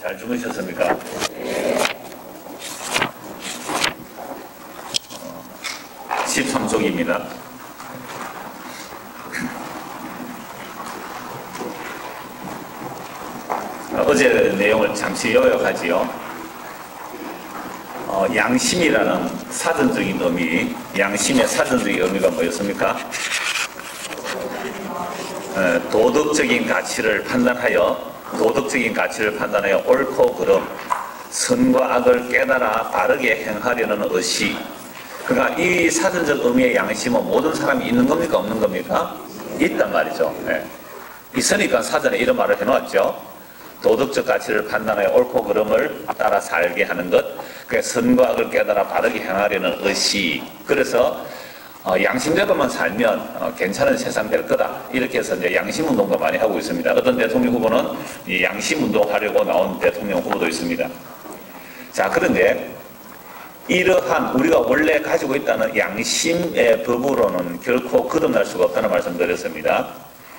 잘 주무셨습니까? 13쪽입니다. 어제 내용을 잠시 요약하지요. 양심이라는 사전적인 의미, 양심의 사전적인 의미가 뭐였습니까? 도덕적인 가치를 판단하여 옳고 그름, 선과 악을 깨달아 바르게 행하려는 의식. 그러니까 이 사전적 의미의 양심은 모든 사람이 있는 겁니까? 없는 겁니까? 있단 말이죠. 있으니까 사전에 이런 말을 해놓았죠. 도덕적 가치를 판단하여 옳고 그름을 따라 살게 하는 것, 그 선과 악을 깨달아 바르게 행하려는 의식. 그래서 양심대로만 살면 괜찮은 세상 될 거다. 이렇게 해서 이제 양심 운동도 많이 하고 있습니다. 어떤 대통령 후보는 이 양심 운동하려고 나온 대통령 후보도 있습니다. 자, 그런데 이러한 우리가 원래 가지고 있다는 양심의 법으로는 결코 거듭날 수가 없다는 말씀드렸습니다.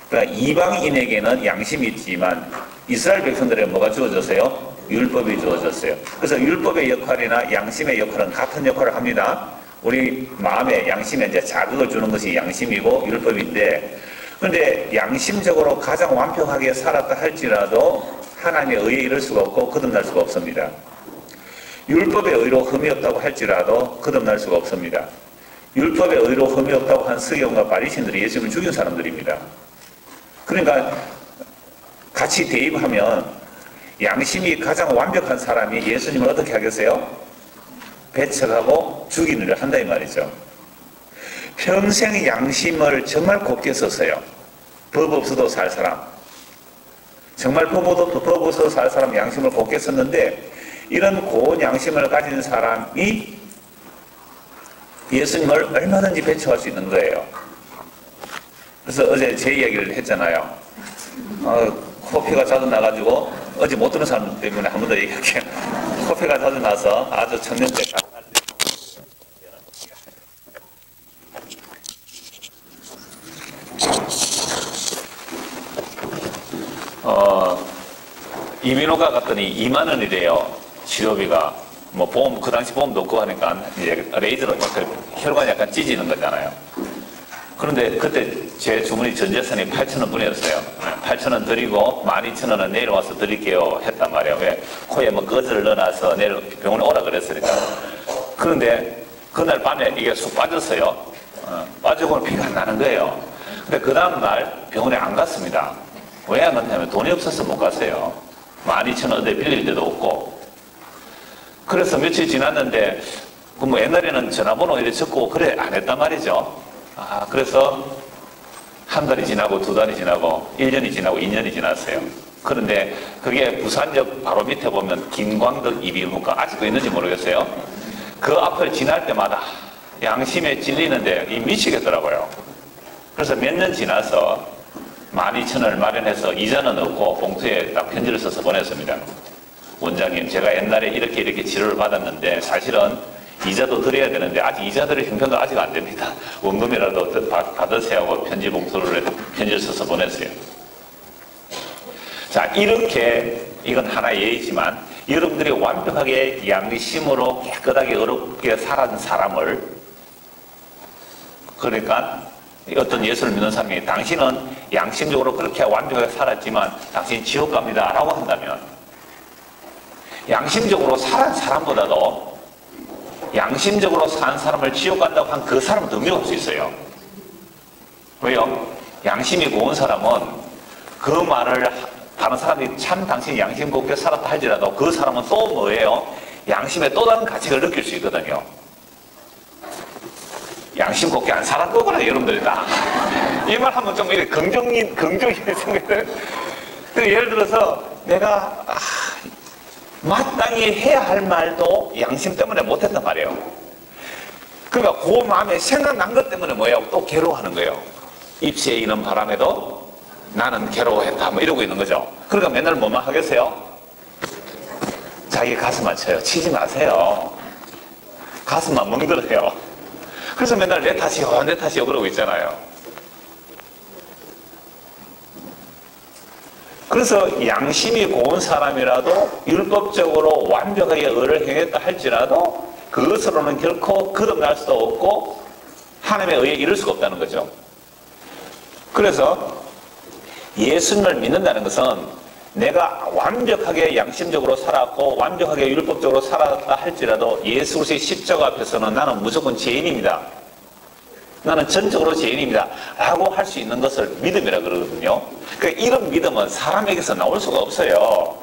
그러니까 이방인에게는 양심이 있지만 이스라엘 백성들에게 뭐가 주어졌어요? 율법이 주어졌어요. 그래서 율법의 역할이나 양심의 역할은 같은 역할을 합니다. 우리 마음에 양심에 이제 자극을 주는 것이 양심이고 율법인데, 그런데 양심적으로 가장 완벽하게 살았다 할지라도 하나님의 의에 이를 수가 없고 거듭날 수가 없습니다. 율법의 의로 흠이 없다고 할지라도 거듭날 수가 없습니다. 율법의 의로 흠이 없다고 한 서기관과 바리새인들이 예수님을 죽인 사람들입니다. 그러니까 같이 대입하면 양심이 가장 완벽한 사람이 예수님을 어떻게 하겠어요? 배척하고 죽이는 일을 한다 이 말이죠. 평생 양심을 정말 곱게 썼어요. 법 없어도 살 사람. 정말 법 없어도 살 사람 양심을 곱게 썼는데, 이런 고운 양심을 가진 사람이 예수님을 얼마든지 배척할 수 있는 거예요. 그래서 어제 제 이야기를 했잖아요. 코피가 자주 나가지고, 어제 못 들은 사람 때문에 한 번 더 얘기할게요. 코피가 자주 나서 아주 청년 때 이민호가 갔더니 2만 원이래요. 치료비가. 뭐 보험, 그 당시 보험도 없고 하니까 이제 레이저로 혈관이 약간 찢어지는 거잖아요. 그런데 그때 제 주머니 전 재산이 8,000원 뿐이었어요. 8,000원 드리고 12,000원은 내일 와서 드릴게요 했단 말이에요. 왜? 코에 뭐 거즈를 넣어놔서 내일 병원에 오라 그랬으니까. 그런데 그날 밤에 이게 쑥 빠졌어요. 빠지고는 피가 안 나는 거예요. 근데 그 다음날 병원에 안 갔습니다. 왜 안 갔냐면 돈이 없어서 못 갔어요. 12,000원 어디 빌릴 데도 없고. 그래서 며칠 지났는데, 뭐 옛날에는 전화번호 이렇게 적고 그래 안 했단 말이죠. 그래서 한 달이 지나고 두 달이 지나고 1년이 지나고 2년이 지났어요. 그런데 그게 부산역 바로 밑에 보면 김광덕 이비인후과 아직도 있는지 모르겠어요. 그 앞을 지날 때마다 양심에 찔리는데 미치겠더라고요. 그래서 몇 년 지나서 12,000원을 마련해서 이자는 없고 봉투에 딱 편지를 써서 보냈습니다. 원장님, 제가 옛날에 이렇게 치료를 받았는데 사실은 이자도 드려야 되는데 아직 이자 드릴 형편도 아직 안 됩니다. 원금이라도 받으세요 하고 편지를 써서 보냈어요. 자, 이렇게 이건 하나의 예이지만 여러분들이 완벽하게 양심으로 깨끗하게 어렵게 살아온 사람을, 그러니까 어떤 예수를 믿는 사람이 당신은 양심적으로 그렇게 완벽하게 살았지만 당신 지옥 갑니다 라고 한다면, 양심적으로 살은 사람보다도 양심적으로 산 사람을 지옥 간다고 한 그 사람은 더 미워할 수 있어요. 왜요? 양심이 고운 사람은 그 말을 다른 사람이 참 당신이 양심 곱게 살았다 할지라도 그 사람은 또 뭐예요? 양심에 또 다른 가치를 느낄 수 있거든요. 양심 곱게 안 살았거구나 여러분들이 다. 이 말 하면 좀 이렇게 긍정이 생각해요. 예를 들어서 내가 마땅히 해야 할 말도 양심 때문에 못했단 말이에요. 그러니까 그 마음에 생각난 것 때문에 뭐예요? 또 괴로워하는 거예요. 입시에 이는 바람에도 나는 괴로워했다 뭐 이러고 있는 거죠. 그러니까 맨날 뭐만 하겠어요? 자기 가슴만 쳐요. 치지 마세요. 가슴만 멍들어요. 그래서 맨날 내 탓이요 그러고 있잖아요. 그래서 양심이 고운 사람이라도 율법적으로 완벽하게 의를 행했다 할지라도 그것으로는 결코 거듭날 수도 없고 하나님의 의에 이를 수가 없다는 거죠. 그래서 예수님을 믿는다는 것은 내가 완벽하게 양심적으로 살았고 완벽하게 율법적으로 살았다 할지라도 예수 그리스도의 십자가 앞에서는 나는 무조건 죄인입니다. 나는 전적으로 죄인입니다. 라고 할 수 있는 것을 믿음이라 그러거든요. 그러니까 이런 믿음은 사람에게서 나올 수가 없어요.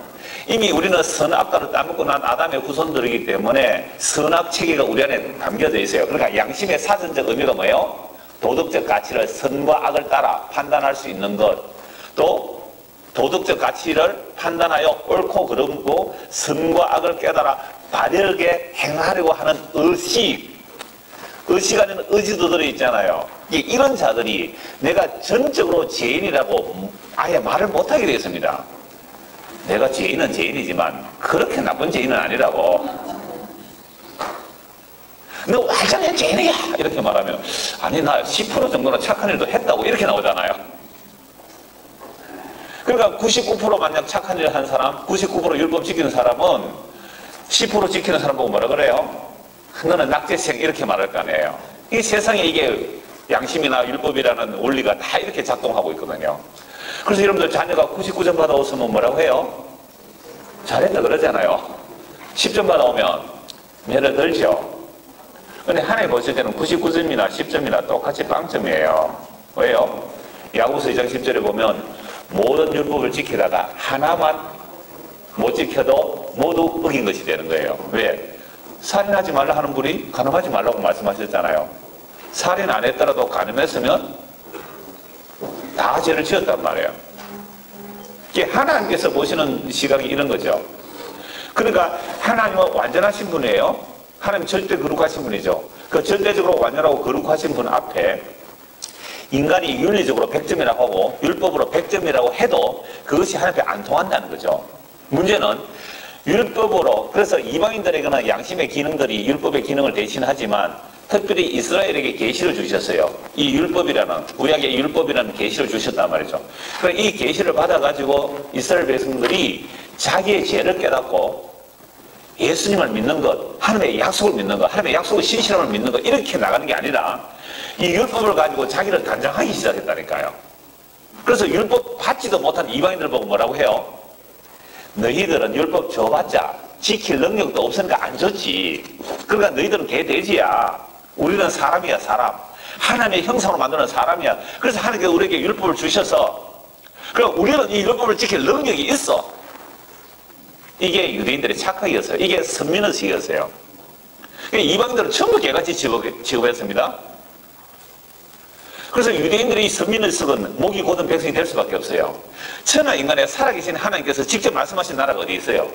이미 우리는 선악과를 따먹고 난 아담의 후손들이기 때문에 선악 체계가 우리 안에 담겨져 있어요. 그러니까 양심의 사전적 의미가 뭐예요? 도덕적 가치를 선과 악을 따라 판단할 수 있는 것, 또 도덕적 가치를 판단하여 옳고 그름고 선과 악을 깨달아 바르게 행하려고 하는 의식 안에는 의지도 들어있잖아요. 이런 자들이 내가 전적으로 죄인이라고 아예 말을 못하게 되었습니다. 내가 죄인은 죄인이지만 그렇게 나쁜 죄인은 아니라고. 너 완전히 죄인이야 이렇게 말하면 아니 나 10% 정도는 착한 일도 했다고 이렇게 나오잖아요. 그러니까 99% 만약 착한 일을 한 사람, 99% 율법 지키는 사람은 10% 지키는 사람 보고 뭐라 그래요? 너는 낙제생 이렇게 말할 거 아니에요. 이 세상에 이게 양심이나 율법이라는 원리가 다 이렇게 작동하고 있거든요. 그래서 여러분들 자녀가 99점 받아오시면 뭐라고 해요? 잘했다 그러잖아요. 10점 받아오면 매를 들죠. 근데 하나님 보실 때는 99점이나 10점이나 똑같이 빵점이에요. 왜요? 야고보서 2장 10절에 보면 모든 율법을 지키다가 하나만 못 지켜도 모두 어긴 것이 되는 거예요. 왜? 살인하지 말라 하는 분이 간음하지 말라고 말씀하셨잖아요. 살인 안 했더라도 간음했으면 다 죄를 지었단 말이에요. 이게 하나님께서 보시는 시각이 이런 거죠. 그러니까 하나님은 완전하신 분이에요. 하나님 절대 거룩하신 분이죠. 그 절대적으로 완전하고 거룩하신 분 앞에 인간이 윤리적으로 100점이라고 하고 율법으로 100점이라고 해도 그것이 하나님 앞에 안 통한다는 거죠. 문제는 율법으로, 그래서 이방인들에게는 양심의 기능들이 율법의 기능을 대신하지만 특별히 이스라엘에게 계시를 주셨어요. 이 율법이라는, 구약의 율법이라는 계시를 주셨단 말이죠. 그러니까 이 계시를 받아가지고 이스라엘 백성들이 자기의 죄를 깨닫고 예수님을 믿는 것, 하나님의 약속을 믿는 것, 하나님의 약속의 신실함을 믿는 것, 이렇게 나가는 게 아니라 이 율법을 가지고 자기를 단장하기 시작했다니까요. 그래서 율법 받지도 못한 이방인들 보고 뭐라고 해요? 너희들은 율법 줘봤자 지킬 능력도 없으니까 안 줬지. 그러니까 너희들은 개돼지야. 우리는 사람이야, 사람. 하나님의 형상으로 만드는 사람이야. 그래서 하나님께서 우리에게 율법을 주셔서 그럼 우리는 이 율법을 지킬 능력이 있어. 이게 유대인들의 착각이었어요. 이게 선민의식이었어요. 이방인들은 전부 개같이 취급했습니다. 그래서 유대인들이 선민의식은 목이 곧은 백성이 될 수밖에 없어요. 천하 인간에 살아계신 하나님께서 직접 말씀하신 나라가 어디 있어요?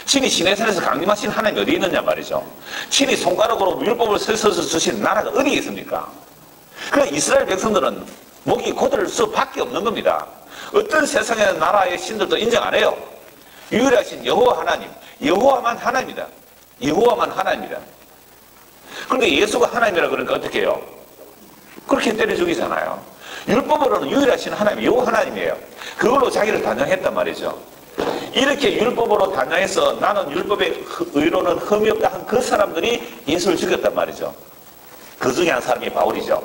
친히 시내산에서 강림하신 하나님이 어디 있느냐 말이죠. 친히 손가락으로 율법을 써서 주신 나라가 어디 있습니까? 그러니까 이스라엘 백성들은 목이 곧을 수밖에 없는 겁니다. 어떤 세상의 나라의 신들도 인정 안 해요. 유일하신 여호와 하나님, 여호와만 하나님이다. 여호와만 하나님이다. 그런데 예수가 하나님이라 그러니까 어떻게 해요? 그렇게 때려 죽이잖아요. 율법으로는 유일하신 하나님, 여호와 하나님이에요. 그걸로 자기를 단정했단 말이죠. 이렇게 율법으로 단정해서 나는 율법의 의로는 흠이 없다 한 그 사람들이 예수를 죽였단 말이죠. 그 중에 한 사람이 바울이죠.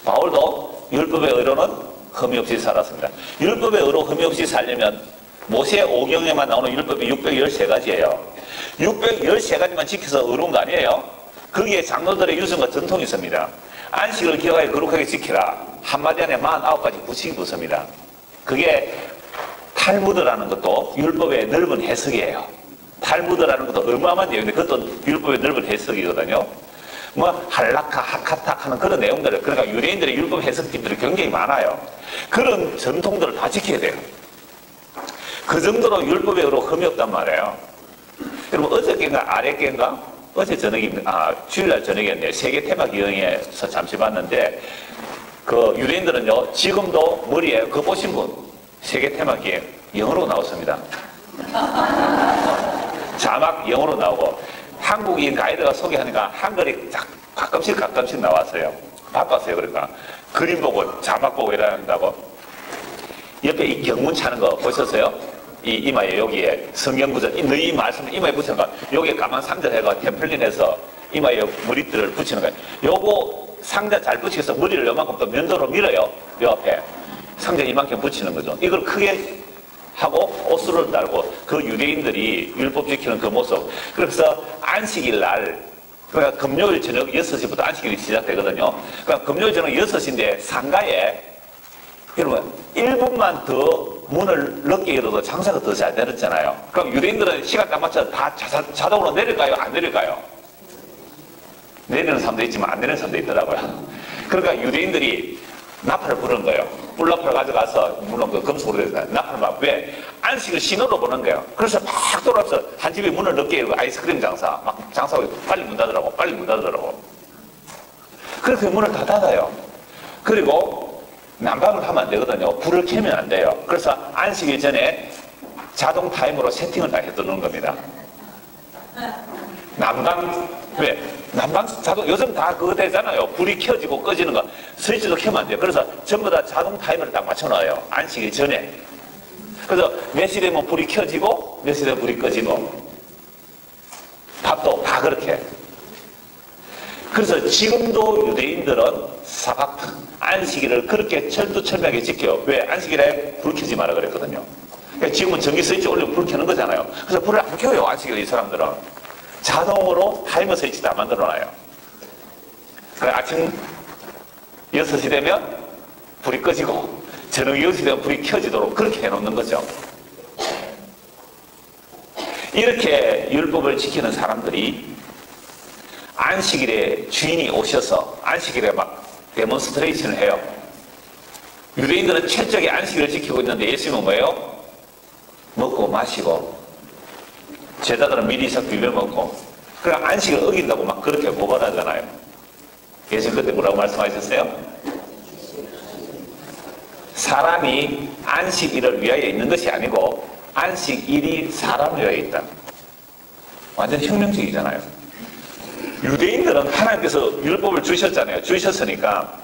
바울도 율법의 의로는 흠이 없이 살았습니다. 율법의 의로 흠이 없이 살려면 모세 오경에만 나오는 율법이 613가지예요. 613가지만 지켜서 의로운 거 아니에요. 거기에 장로들의 유전과 전통이 있습니다. 안식을 기억하여 거룩하게 지키라. 한마디 안에 49가지 규칙이 붙습니다. 그게 탈무드라는 것도 율법의 넓은 해석이에요. 탈무드라는 것도 어마어마한 내용인데 그것도 율법의 넓은 해석이거든요. 뭐 할라카, 하카탁 하는 그런 내용들을, 그러니까 유대인들의 율법 해석집들이 굉장히 많아요. 그런 전통들을 다 지켜야 돼요. 그 정도로 율법의 의로 흠이 없단 말이에요. 여러분 어저께인가 아랫께인가 어제 저녁입니다. 주일날 저녁이었네요. 세계 테마 기형에서 잠시 봤는데 그 유대인들은요 지금도 머리에 그거 보신 분 세계 테마 기행 영어로 나왔습니다. 자막 영어로 나오고 한국인 가이드가 소개하니까 한글이 가끔씩 나왔어요. 바빴어요. 그러니까 그림 보고 자막 보고 이래야 한다고. 옆에 이 경문 차는 거 보셨어요? 이 이마에 여기에 성경구절, 너희 말씀 이마에 붙이는 거, 여기에 가만 상자해가 템플린에서 이마에 머리띠를 붙이는 거예요. 요거 상자 잘 붙이겠어. 머리를 요만큼 또 면도로 밀어요. 요 앞에 상자 이만큼 붙이는 거죠. 이걸 크게 하고 옷을 달고 그 유대인들이 율법 지키는 그 모습. 그래서 안식일 날, 그러니까 금요일 저녁 6시부터 안식일이 시작되거든요. 그러니까 금요일 저녁 6시인데 상가에 여러분 1분만 더 문을 늦게 열어도 장사가 더 잘 되었잖아요. 그럼 유대인들은 시간 딱 맞춰서 다 자동으로 내릴까요? 안 내릴까요? 내리는 사람도 있지만 안 내리는 사람도 있더라고요. 그러니까 유대인들이 나팔을 부르는 거예요. 뿔나팔을 가져가서, 물론 그 금속으로 되니까 나팔을 막, 왜? 안식을 신호로 보는 거예요. 그래서 막 돌아서 한 집이 문을 늦게 열고 아이스크림 장사, 막 장사하고 빨리 문 닫으라고, 빨리 문 닫으라고. 그렇게 문을 다 닫아요. 그리고 난방을 하면 안 되거든요. 불을 켜면 안 돼요. 그래서 안식일 전에 자동 타임으로 세팅을 다 해두는 겁니다. 난방, 왜? 난방 자동, 요즘 다 그거 되잖아요. 불이 켜지고 꺼지는 거. 스위치도 켜면 안 돼요. 그래서 전부 다 자동 타이머를 딱 맞춰놔요. 안식일 전에. 그래서 몇 시 되면 불이 켜지고, 몇 시 되면 불이 꺼지고. 밥도 다 그렇게. 그래서 지금도 유대인들은 사박, 안식일을 그렇게 철두철미하게 지켜요. 왜? 안식일에 불 켜지 마라 그랬거든요. 그러니까 지금은 전기 스위치 올리고 불 켜는 거잖아요. 그래서 불을 안 켜요, 안식일에 이 사람들은. 자동으로 타이머 스위치 다 만들어놔요. 아침 6시 되면 불이 꺼지고 저녁 6시 되면 불이 켜지도록 그렇게 해놓는 거죠. 이렇게 율법을 지키는 사람들이 안식일에 주인이 오셔서 안식일에 막 데몬스트레이션을 해요. 유대인들은 철저하게 안식일을 지키고 있는데 예수님은 뭐예요? 먹고 마시고 제자들은 미리 싹 비벼먹고, 그럼 안식을 어긴다고 막 그렇게 고발하잖아요. 예수님 그때 뭐라고 말씀하셨어요? 사람이 안식일을 위하여 있는 것이 아니고 안식일이 사람을 위하여 있다. 완전 혁명적이잖아요. 유대인들은 하나님께서 율법을 주셨잖아요. 주셨으니까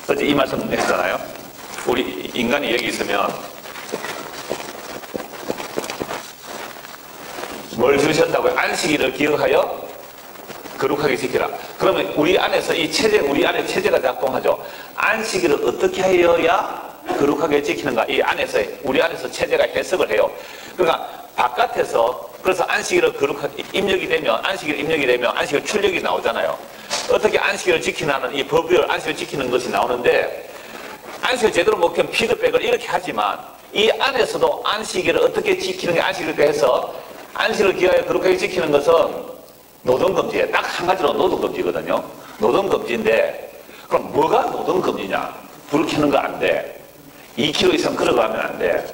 어제 이 말씀 했잖아요. 우리 인간이 여기 있으면 뭘 주셨다고요? 안식일을 기억하여 거룩하게 지키라. 그러면 우리 안에서 이 체제, 우리 안에 체제가 작동하죠. 안식일을 어떻게 하여야 거룩하게 지키는가? 이 안에서, 우리 안에서 체제가 해석을 해요. 그러니까 바깥에서, 그래서 안식일을 거룩하게 입력이 되면, 안식일 출력이 나오잖아요. 어떻게 안식일을 지키나는 이 법을 안식일을 지키는 것이 나오는데, 안식을 제대로 못 지키면 피드백을 이렇게 하지만, 이 안에서도 안식일을 어떻게 지키는 게 안식일을 해서 안식을 기하여 거룩하게 지키는 것은 노동금지에 딱 한 가지로 노동금지거든요. 노동금지인데 그럼 뭐가 노동금지냐? 불 켜는 거 안 돼. 2km 이상 걸어가면 안 돼.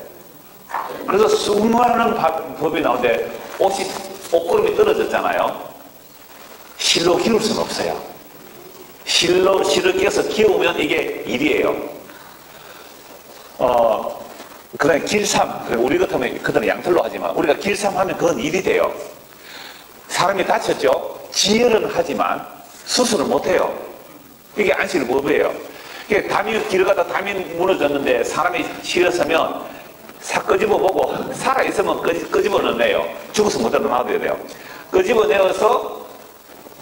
그래서 수많은 법이 나오는데 옷구름이 떨어졌잖아요. 실로 기울 수는 없어요. 실을 끼워서 기우면 이게 일이에요. 그다음에 길삼, 우리 같으면 그들은 양털로 하지만 우리가 길삼 하면 그건 일이 돼요. 사람이 다쳤죠. 지혈은 하지만 수술을 못해요. 이게 안식일 법이에요. 이게 담이 길 가다 담이 무너졌는데 사람이 실렸으면 싹 끄집어보고 살아있으면 끄집어내요. 죽어서 못 일어나야 돼요. 끄집어내어서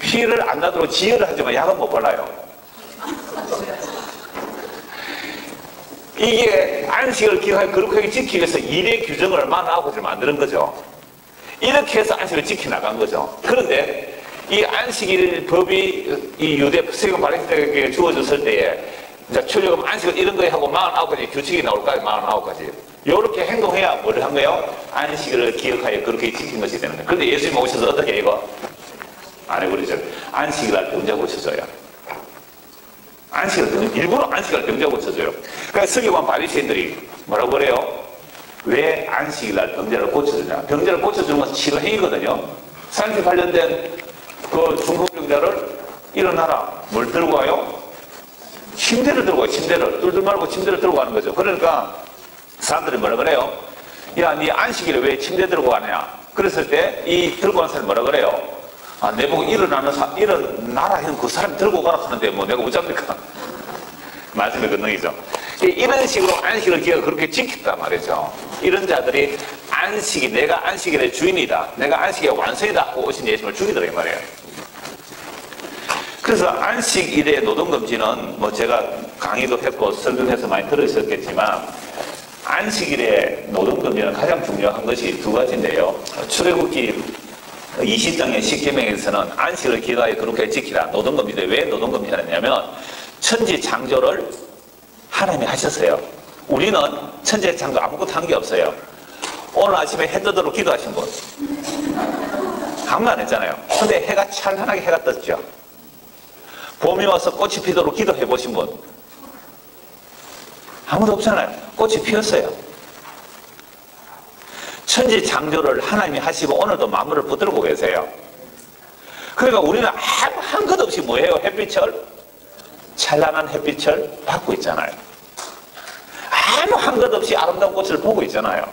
피를 안 나도록 지혈을 하지만 약은 못 발라요. 이게 안식을 기하여 거룩하게 지키기 위해서 일의 규정을 얼마나 아버지를 만드는 거죠. 이렇게 해서 안식을 지켜나간 거죠. 그런데 이 안식일 법이 이 유대 세금 바리새인에게 주어졌을 때에 이제 출애굽 안식을 이런 거에 하고 49가지 규칙이 나올까요? 49가지. 이렇게 행동해야 뭘 한 거예요? 안식일을 기억하여 그렇게 지킨 것이 되는 거예요. 그런데 예수님 오셔서 어떻게 이거 안 해버리죠. 안식일 날 병자 고쳐줘요. 일부러 안식일을 병자 고쳐줘요. 그러니까 서기관 바리새인들이 뭐라고 그래요? 왜 안식일 날 병자를 고쳐주냐? 병자를 고쳐주는 것은 치료행위거든요. 산지 관련된 그 중풍병자를 일어나라. 뭘 들고 와요? 침대를 들고 와요. 침대를. 뚫들 말고 침대를 들고 가는 거죠. 그러니까 사람들이 뭐라 그래요? 야, 네 안식일에 왜 침대 들고 가냐? 그랬을 때 이 들고 가는 사람이 뭐라 그래요? 아, 내보고 일어나라 해는 그 사람이 들고 가라 하는데 뭐 내가 어쩝니까? 말씀의 근능이죠. 이런 식으로 안식을 기가 그렇게 지켰단 말이죠. 이런 자들이 안식이 내가 안식일의 주인이다, 내가 안식의 완성이다 하고 오신 예수님을 죽이더라 이 말이에요. 그래서 안식일의 노동금지는 뭐 제가 강의도 했고 설교해서 많이 들으셨겠지만 안식일의 노동금지는 가장 중요한 것이 두 가지인데요. 출애굽기 20장의 10계명에서는 안식을 기가에 그렇게 지키라 노동금지인데 왜 노동금지하냐면 천지 창조를 하나님이 하셨어요. 우리는 천지 창조 아무것도 한 게 없어요. 오늘 아침에 해 뜨도록 기도하신 분 아무도 안 했잖아요. 근데 해가 찬란하게 해가 떴죠. 봄이 와서 꽃이 피도록 기도해 보신 분 아무도 없잖아요. 꽃이 피었어요. 천지 창조를 하나님이 하시고 오늘도 만물을 붙들고 계세요. 그러니까 우리는 아무 한 것 없이 뭐예요? 햇빛을 찬란한 햇빛을 받고 있잖아요. 아무 한 것 없이 아름다운 꽃을 보고 있잖아요.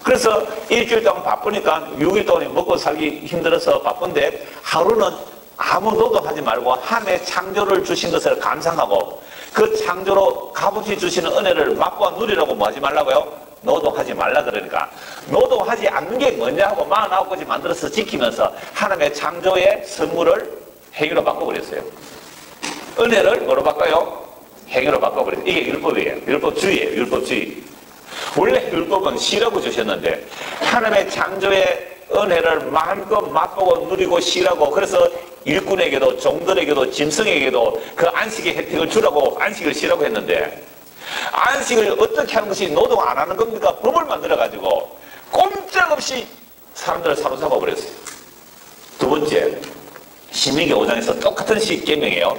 그래서 일주일 동안 바쁘니까 6일 동안 먹고 살기 힘들어서 바쁜데 하루는 아무 노동하지 말고 하나님의 창조를 주신 것을 감상하고 그 창조로 값없이 주시는 은혜를 맛보아 누리라고 뭐 하지 말라고요? 노동하지 말라 그러니까 노동하지 않는 게 뭐냐 하고 49가지 만들어서 지키면서 하나님의 창조의 선물을 행위로 바꿔버렸어요. 은혜를 뭐로 바꿔요? 행위로 바꿔버렸어요. 이게 율법이에요. 율법주의예요. 율법주의. 원래 율법은 쉬라고 주셨는데 하나님의 창조의 은혜를 마음껏 맛보고 누리고 쉬라고 그래서 일꾼에게도 종들에게도 짐승에게도 그 안식의 혜택을 주라고 안식을 쉬라고 했는데 안식을 어떻게 하는 것이 노동 안 하는 겁니까? 법을 만들어가지고 꼼짝없이 사람들을 사로잡아 버렸어요. 두 번째 신명기 5장에서 똑같은 십계명이에요.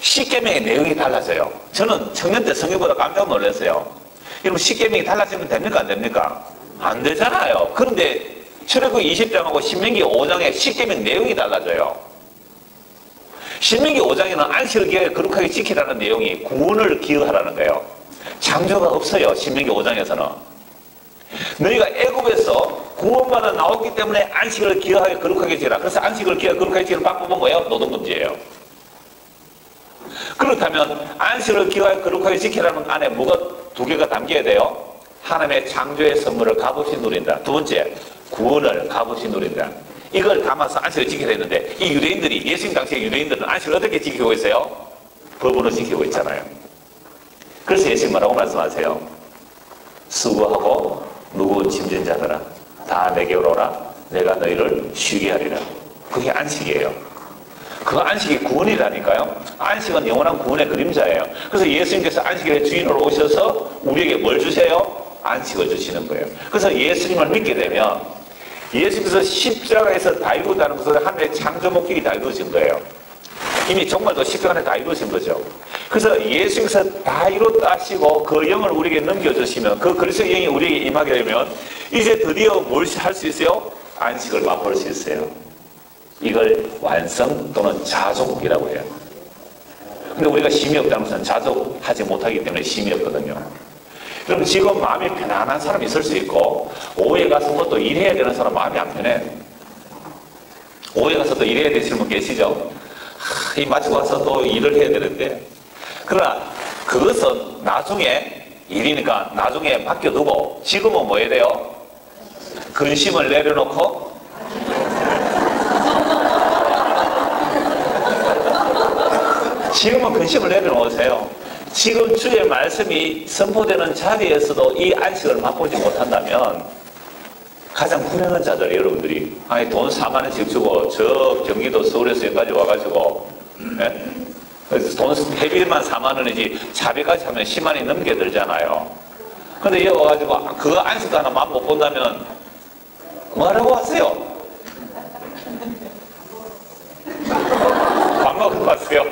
십계명의 내용이 달라져요. 저는 청년 때 성경보다 깜짝 놀랐어요. 여러분 십계명이 달라지면 됩니까? 안 됩니까? 안 되잖아요. 그런데 출애굽기 20장하고 신명기 5장의 십계명 내용이 달라져요. 신명기 5장에는 안식을 기하여 거룩하게 지키라는 내용이 구원을 기여하라는 거예요. 창조가 없어요. 신명기 5장에서는 너희가 애굽에서 구원받아 나왔기 때문에 안식을 기여하여 거룩하게 지키라. 그래서 안식을 기여하여 거룩하게 지키는 방법은 뭐예요? 노동금지예요. 그렇다면 안식을 기여하여 거룩하게 지키라는 안에 뭐가 두 개가 담겨야 돼요? 하나님의 창조의 선물을 값없이 누린다. 두 번째 구원을 값없이 누린다. 이걸 담아서 안식을 지켜야 되는데 이 유대인들이 예수님 당시의 유대인들은 안식을 어떻게 지키고 있어요? 법으로 지키고 있잖아요. 그래서 예수님 뭐라고 말씀하세요? 수고하고 무거운 짐진 자들아 다 내게로 오라 내가 너희를 쉬게 하리라. 그게 안식이에요. 그 안식이 구원이라니까요. 안식은 영원한 구원의 그림자예요. 그래서 예수님께서 안식의 주인으로 오셔서 우리에게 뭘 주세요? 안식을 주시는 거예요. 그래서 예수님을 믿게 되면 예수께서 십자가에서 다 이루었다는 것은 하나님의 창조 목적이 다 이루어진 거예요. 이미 정말도 십자가 안에 다 이루어진 거죠. 그래서 예수께서 다 이뤘다 하시고 그 영을 우리에게 넘겨주시면 그 그리스도의 영이 우리에게 임하게 되면 이제 드디어 뭘 할 수 있어요? 안식을 맛볼 수 있어요. 이걸 완성 또는 자족이라고 해요. 근데 우리가 힘이 없다는 것은 자족하지 못하기 때문에 힘이 없거든요. 그럼 지금 마음이 편안한 사람이 있을 수 있고 오후에 가서 뭐 또 일해야 되는 사람 마음이 안 편해. 오후에 가서 또 일해야 되시는 분 계시죠? 이 마치고 가서 또 일을 해야 되는데 그러나 그것은 나중에 일이니까 나중에 맡겨두고 지금은 뭐 해야 돼요? 근심을 내려놓고 지금은 근심을 내려놓으세요. 지금 주의 말씀이 선포되는 자리에서도 이 안식을 맛보지 못한다면 가장 불행한 자들 여러분들이 아니 돈 4만 원씩 주고 저 경기도 서울에서 여기까지 와가지고 돈 회비만 4만 원이지 차비까지 하면 10만 원이 넘게 들잖아요. 근데 여기 와가지고 그거 안식도 하나 맛 못 본다면 뭐라고 하세요? 밥 먹으러 가세요.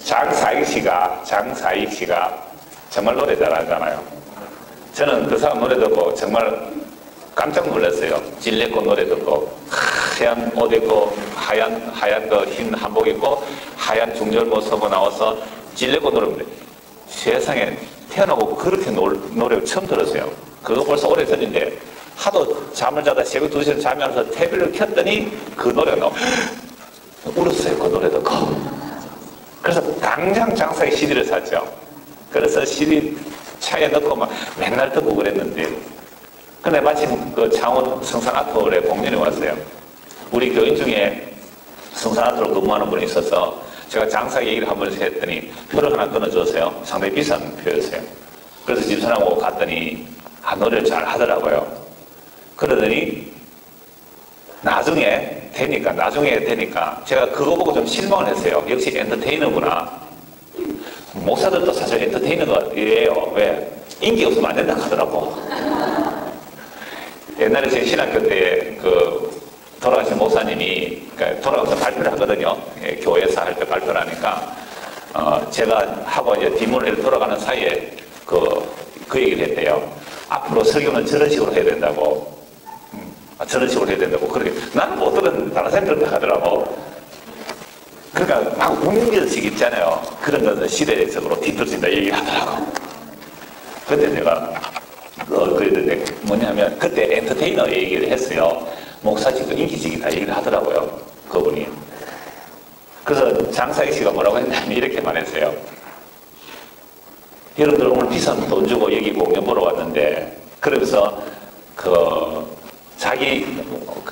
장사익 씨가 정말 노래 잘하잖아요. 저는 그 사람 노래 듣고 정말 깜짝 놀랐어요. 질레꽃 노래 듣고 하얀 옷 입고 하얀 그 흰 한복 입고 하얀 중절모 서고 나와서 질레꽃 노래 부르는데 세상에 태어나고 그렇게 노래를 처음 들었어요. 그거 벌써 오래전인데 하도 잠을 자다 새벽 2시에 잠이 안 와서 TV를 켰더니 그 노래가 나오고 울었어요. 그 노래 듣고. 그래서 당장 장사의 CD를 샀죠. 그래서 CD 차에 넣고 막 맨날 듣고 그랬는데, 근데 마침 그 창원 성산아트홀에 공연이 왔어요. 우리 교인 중에 성산아트홀 근무하는 분이 있어서 제가 장사 얘기를 한 번 했더니 표를 하나 끊어줬어요. 상당히 비싼 표였어요. 그래서 집사람하고 갔더니 노래를 잘 하더라고요. 그러더니 나중에 되니까 제가 그거 보고 좀 실망을 했어요. 역시 엔터테이너구나. 목사들도 사실 엔터테이너예요. 왜? 인기 없으면 안 된다 하더라고. 옛날에 제 신학교 때 돌아가신 목사님이 돌아가서 발표를 하거든요. 교회에서 할 때 발표를 하니까 제가 하고 이제 뒷문을 돌아가는 사이에 그 얘기를 했대요. 앞으로 설교는 저런 식으로 해야 된다고. 저런 식으로 해야 된다고. 그렇게 나는 못 들은 다른 사람들은 다 하더라고. 그러니까 막 운명식 있잖아요. 그런 것은 시대적으로 뒤떨어진다 얘기를 하더라고. 그때 내가 그랬는데 뭐냐면 그때 엔터테이너 얘기를 했어요. 목사직도 인기직이다 얘기를 하더라고요. 그분이. 그래서 장사익 씨가 뭐라고 했냐면 이렇게 말했어요. 여러분들 오늘 비싼 돈 주고 여기 공연 보러 왔는데, 그러면서 자기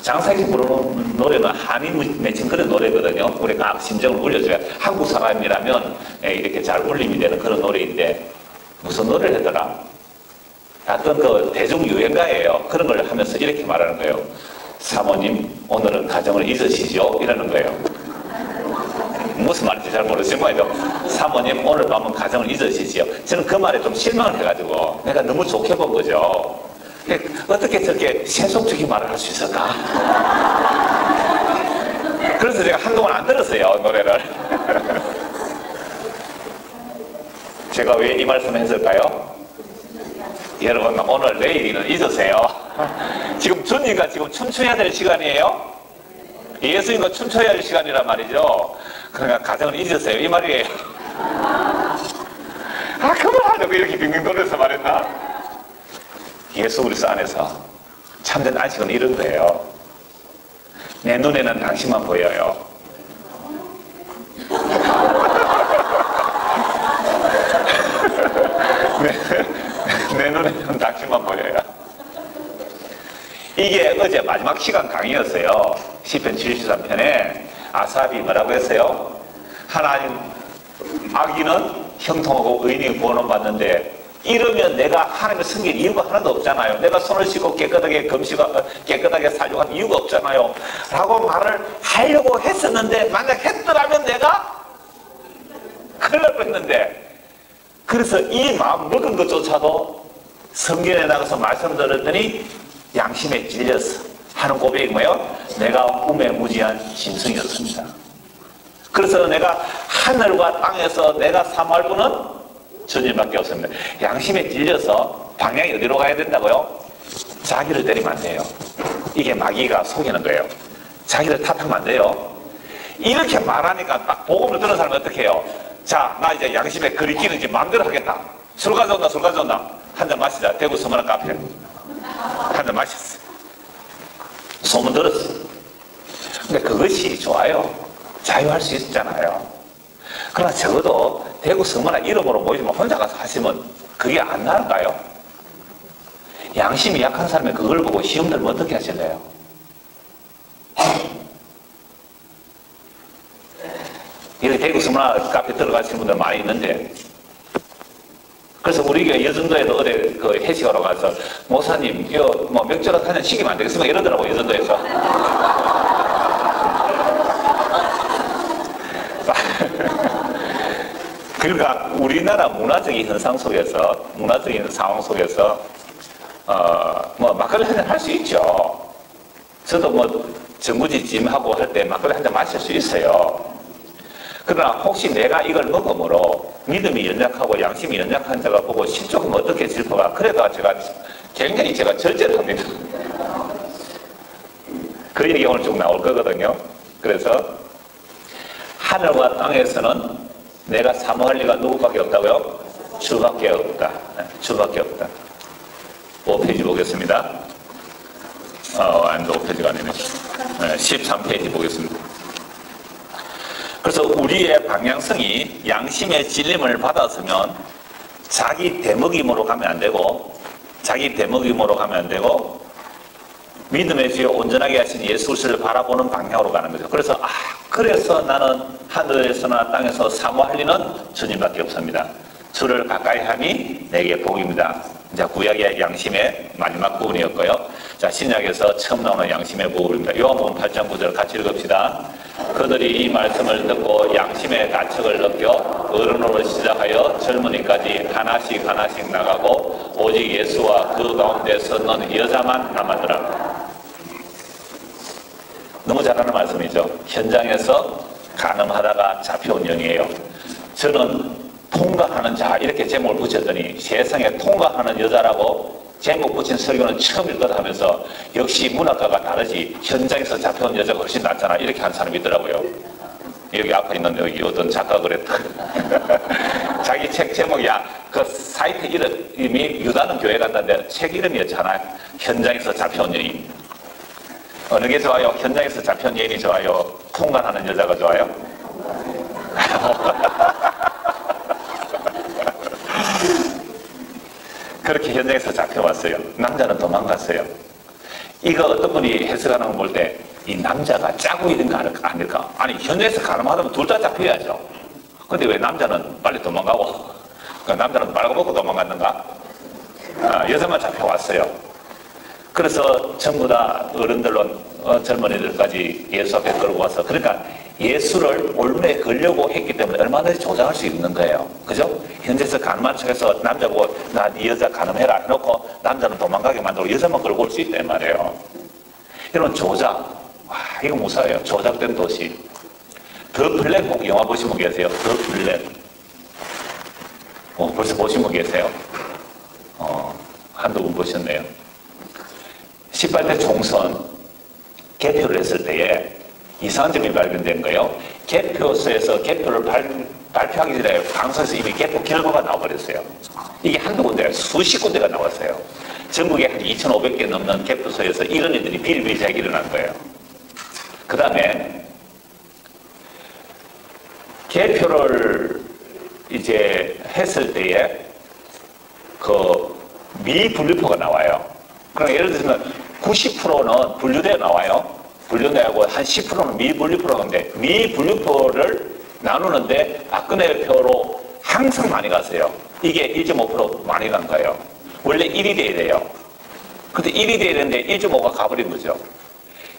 장사익 씨 부르는 노래는 한인 맺힌 그런 노래거든요. 우리가 심정을 울려줘야 한국 사람이라면 이렇게 잘 울림이 되는 그런 노래인데, 무슨 노래를 했더라? 어떤 대중유행가예요. 그런 걸 하면서 이렇게 말하는 거예요. 사모님, 오늘은 가정을 잊으시죠? 이러는 거예요. 무슨 말인지 잘 모르지만 사모님, 오늘 밤은 가정을 잊으시지요. 저는 그 말에 좀 실망을 해가지고 내가 너무 좋게 본 거죠. 어떻게 저렇게 세속적인 말을 할 수 있을까? 그래서 제가 한동안 안 들었어요, 노래를. 제가 왜 이 말씀을 했을까요? 여러분, 오늘 내일이는 잊으세요. 지금 주님과 지금 춤춰야 될 시간이에요. 예수님과 춤춰야 할 시간이란 말이죠. 그러니까 가정을 잊으세요, 이 말이에요. 그만하려고 이렇게 빙빙 돌려서 말했나? 예수 그리스도 안에서 참된 안식은 이런 거예요. 내 눈에는 당신만 보여요. 내 눈에는 당신만 보여요. 이게 어제 마지막 시간 강의였어요. 시편 73편에 아삽이 뭐라고 했어요? 하나님, 악인은 형통하고 의인이 구원을 받는데 이러면 내가 하나님을 섬길 이유가 하나도 없잖아요. 내가 손을 씻고 깨끗하게 살려고 한 이유가 없잖아요. 라고 말을 하려고 했었는데, 만약 했더라면 내가 큰일 날 뻔했는데, 그래서 이 마음 먹은 것조차도 성경에 나가서 말씀 들었더니 양심에 찔려서 하는 고백이 뭐예요? 내가 우매무지한 짐승이었습니다. 그래서 내가 하늘과 땅에서 내가 사모할 분은 주님밖에 없습니다. 양심에 찔려서 방향이 어디로 가야 된다고요? 자기를 때리면 안 돼요. 이게 마귀가 속이는 거예요. 자기를 탓하면 안 돼요. 이렇게 말하니까 딱 복음을 들은 사람은 어떻게 해요? 자, 나 이제 양심에 그리 끼는지 마음대로 하겠다. 술 가져온다. 한 잔 마시자. 대구 서문화 카페. 한 잔 마셨어. 소문 들었어. 근데 그것이 좋아요. 자유할 수 있잖아요. 그러나 적어도 대구 서문화 이름으로 모이지만 혼자 가서 하시면 그게 안 나을까요? 양심이 약한 사람이 그걸 보고 시험 들면 어떻게 하실래요? 여기 대구 서문화 카페 들어가시는 분들 많이 있는데, 그래서 우리가 여전도에도 어디 회식하러 가서 목사님 이거 뭐 맥주라도 한잔 시키면 안 되겠습니까? 이러더라고, 여전도에서. 그러니까 우리나라 문화적인 현상 속에서, 문화적인 상황 속에서 뭐 막걸리 한잔 할 수 있죠. 저도 뭐 정부지 짐하고 할 때 막걸리 한잔 마실 수 있어요. 그러나 혹시 내가 이걸 먹음으로 믿음이 연약하고 양심이 연약한 자가 보고 조금 어떻게 질퍼가, 그래도 굉장히 제가 절제를 합니다. 그 얘기 오늘 쭉 나올 거거든요. 그래서 하늘과 땅에서는 내가 사모할 리가 누구밖에 없다고요? 주밖에 없다. 주밖에 없다. 5페이지 보겠습니다. 아니, 5페이지가 아니네. 13페이지 보겠습니다. 그래서 우리의 방향성이 양심의 찔림을 받았으면 자기 대먹임으로 가면 안 되고, 믿음의 주여 온전하게 하신 예수를 바라보는 방향으로 가는 거죠. 그래서 그래서 나는 하늘에서나 땅에서 사모할 리는 주님밖에 없습니다. 주를 가까이 하니 내게 복입니다. 자, 구약의 양심의 마지막 부분이었고요. 자, 신약에서 처음 나오는 양심의 부분입니다. 요한복음 8장 9절 같이 읽읍시다. 그들이 이 말씀을 듣고 양심의 가책을 느껴 어른으로 시작하여 젊은이까지 하나씩 나가고 오직 예수와 그 가운데 섰는 여자만 남았더라. 너무 잘하는 말씀이죠. 현장에서 가늠하다가 잡혀온 영이에요. 저는 통과하는 자 이렇게 제목을 붙였더니 세상에 통과하는 여자라고 제목 붙인 설교는 처음일 거다 하면서 역시 문학과가 다르지 현장에서 잡혀온 여자가 훨씬 낫잖아 이렇게 한 사람이 있더라고요. 여기 앞에 있는 여기 어떤 작가가 그랬다. 자기 책 제목이야. 그 사이트 이름이 유다는 교회 간다는데 책 이름이었잖아. 현장에서 잡혀온 여인. 어느 게 좋아요? 현장에서 잡혀온 여인이 좋아요? 통과하는 여자가 좋아요? 그렇게 현장에서 잡혀왔어요. 남자는 도망갔어요. 이거 어떤 분이 해석하는 걸 볼 때 이 남자가 짜고 있는 거 아닐까? 아니 현장에서 가늠하다면 둘 다 잡혀야죠. 근데 왜 남자는 빨리 도망가고 남자는 빨아먹고 도망갔는가? 여자만 잡혀왔어요. 그래서 전부 다 어른들로 젊은이들까지 예수 앞에 끌고 와서 그러니까 예수를 올무에 걸려고 했기 때문에 얼마든지 조장할 수 있는 거예요. 그죠? 현재에서 가늠한 척해서 남자 보고 나 이 여자 가늠해라 해놓고 남자는 도망가게 만들고 여자만 끌고 올 수 있단 말이에요. 이런 조작. 와, 이거 무서워요. 조작된 도시. 더 플랫 꼭 영화 보신 분 계세요? 더 플랫. 벌써 보신 분 계세요? 한두 분 보셨네요. 18대 총선 개표를 했을 때에 이상한 점이 발견된 거예요. 개표소에서 개표를 발표하기 전에 방송에서 이미 개표 결과가 나와버렸어요. 이게 한두 군데, 수십 군데가 나왔어요. 전국에 한 2,500개 넘는 개표소에서 이런 일들이 비일비재하게 일어난 거예요. 그 다음에 개표를 이제 했을 때에 그 미분류표가 나와요. 그럼 예를 들면 90%는 분류되어 나와요. 분류되고 한 10%는 미분류표인데 미분류표를 나누는데 박근혜 표로 항상 많이 갔어요. 이게 1.5% 많이 간 거예요. 원래 1이 돼야 돼요. 근데 1이 돼야 되는데 1.5가 가버린 거죠.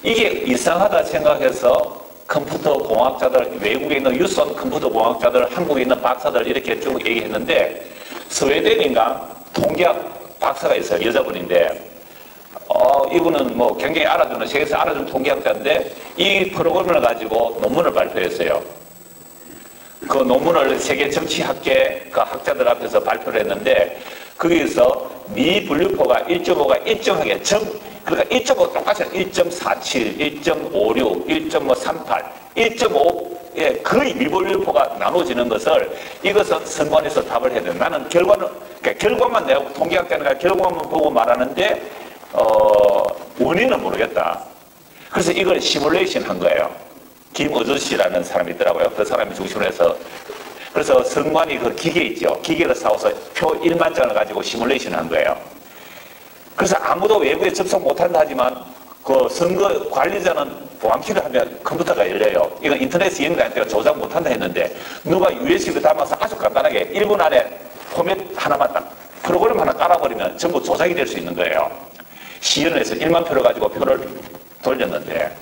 이게 이상하다 생각해서 컴퓨터 공학자들, 외국에 있는 유선 컴퓨터 공학자들, 한국에 있는 박사들 이렇게 쭉 얘기했는데 스웨덴인가 통계학 박사가 있어요. 여자분인데 이분은 뭐 굉장히 알아주는, 세계에서 알아주는 통계학자인데 이 프로그램을 가지고 논문을 발표했어요. 그 논문을 세계 정치학계 그 학자들 앞에서 발표를 했는데 거기에서 미분류표가 1.5가 일정하게 그러니까 1.5 똑같이 1.47, 1.56, 1.38, 1.5에 거의 미분류표가 나눠지는 것을 이것은 선관위에서 답을 해야 돼. 나는 결과만 내고 통계학자니까 결과만 보고 말하는데 원인은 모르겠다. 그래서 이걸 시뮬레이션 한 거예요. 김어준 씨라는 사람이 있더라고요. 그 사람이 중심으로 해서 그래서 선관위 그 기계 있죠. 기계를 사와서 표 1만 장을 가지고 시뮬레이션 한 거예요. 그래서 아무도 외부에 접속 못한다 하지만 그 선거 관리자는 보안키를 하면 컴퓨터가 열려요. 이건 인터넷에 연결할 때가 조작 못한다 했는데 누가 USB를 담아서 아주 간단하게 1분 안에 포맷 하나만 딱 프로그램 하나 깔아버리면 전부 조작이 될 수 있는 거예요. 시연에서 1만 표를 가지고 표를 돌렸는데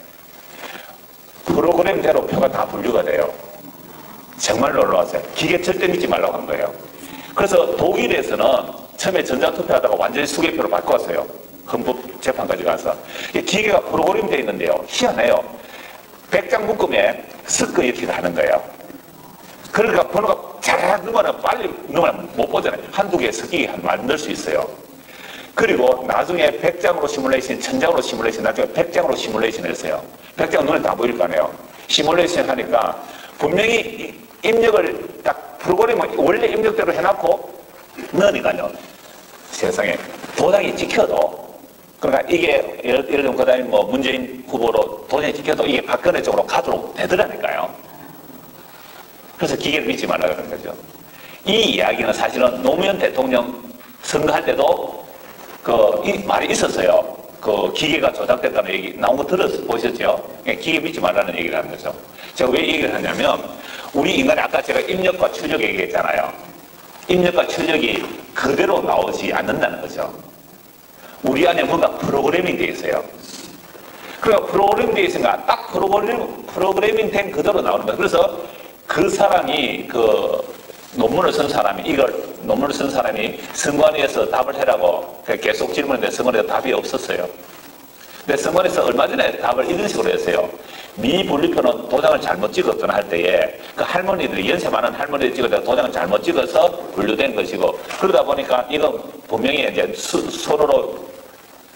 프로그램대로 표가 다 분류가 돼요. 정말 놀라웠어요. 기계 절대 믿지 말라고 한 거예요. 그래서 독일에서는 처음에 전자투표하다가 완전히 수개표로 바꿨어요. 헌법재판까지 가서. 기계가 프로그램 되어 있는데요. 희한해요. 100장 묶음에 섞어 이렇게 하는 거예요. 그러니까 번호가 잘 넣으면 빨리 넣으면 못 보잖아요. 한두 개 섞이게 만들 수 있어요. 그리고 나중에 100장으로 시뮬레이션, 1000장으로 시뮬레이션, 나중에 100장으로 시뮬레이션을 했어요. 100장은 눈에 다 보일 거 아니에요. 시뮬레이션 하니까 분명히 입력을 딱 프로그램을 원래 입력대로 해놓고 넣으니까요. 세상에 도장이 찍혀도 그러니까 이게 예를 들면 그 다음에 뭐 문재인 후보로 도장이 찍혀도 이게 박근혜 쪽으로 가도록 되더라니까요. 그래서 기계를 믿지 말라 그러는 거죠. 이 이야기는 사실은 노무현 대통령 선거할 때도 이 말이 있었어요. 그 기계가 조작됐다는 얘기 나온 거 들어보셨죠? 기계 믿지 말라는 얘기를 하는 거죠. 제가 왜 얘기를 하냐면 우리 인간이 아까 제가 입력과 출력 얘기했잖아요. 입력과 출력이 그대로 나오지 않는다는 거죠. 우리 안에 뭔가 프로그래밍 되어 있어요. 그러니까 프로그래밍 되어 있으니까 딱 프로그래밍 된 그대로 나오는 거예요. 그래서 그 사람이 논문을 쓴 사람이 선관위에서 답을 해라고 계속 질문했는데 선관위에서 답이 없었어요. 근데 선관위에서 얼마 전에 답을 이런 식으로 했어요. 미분리표는 도장을 잘못 찍었거나 할 때에 그 할머니들이, 연세 많은 할머니들이 찍을 때 도장을 잘못 찍어서 분류된 것이고, 그러다 보니까 이거 분명히 이제 서로로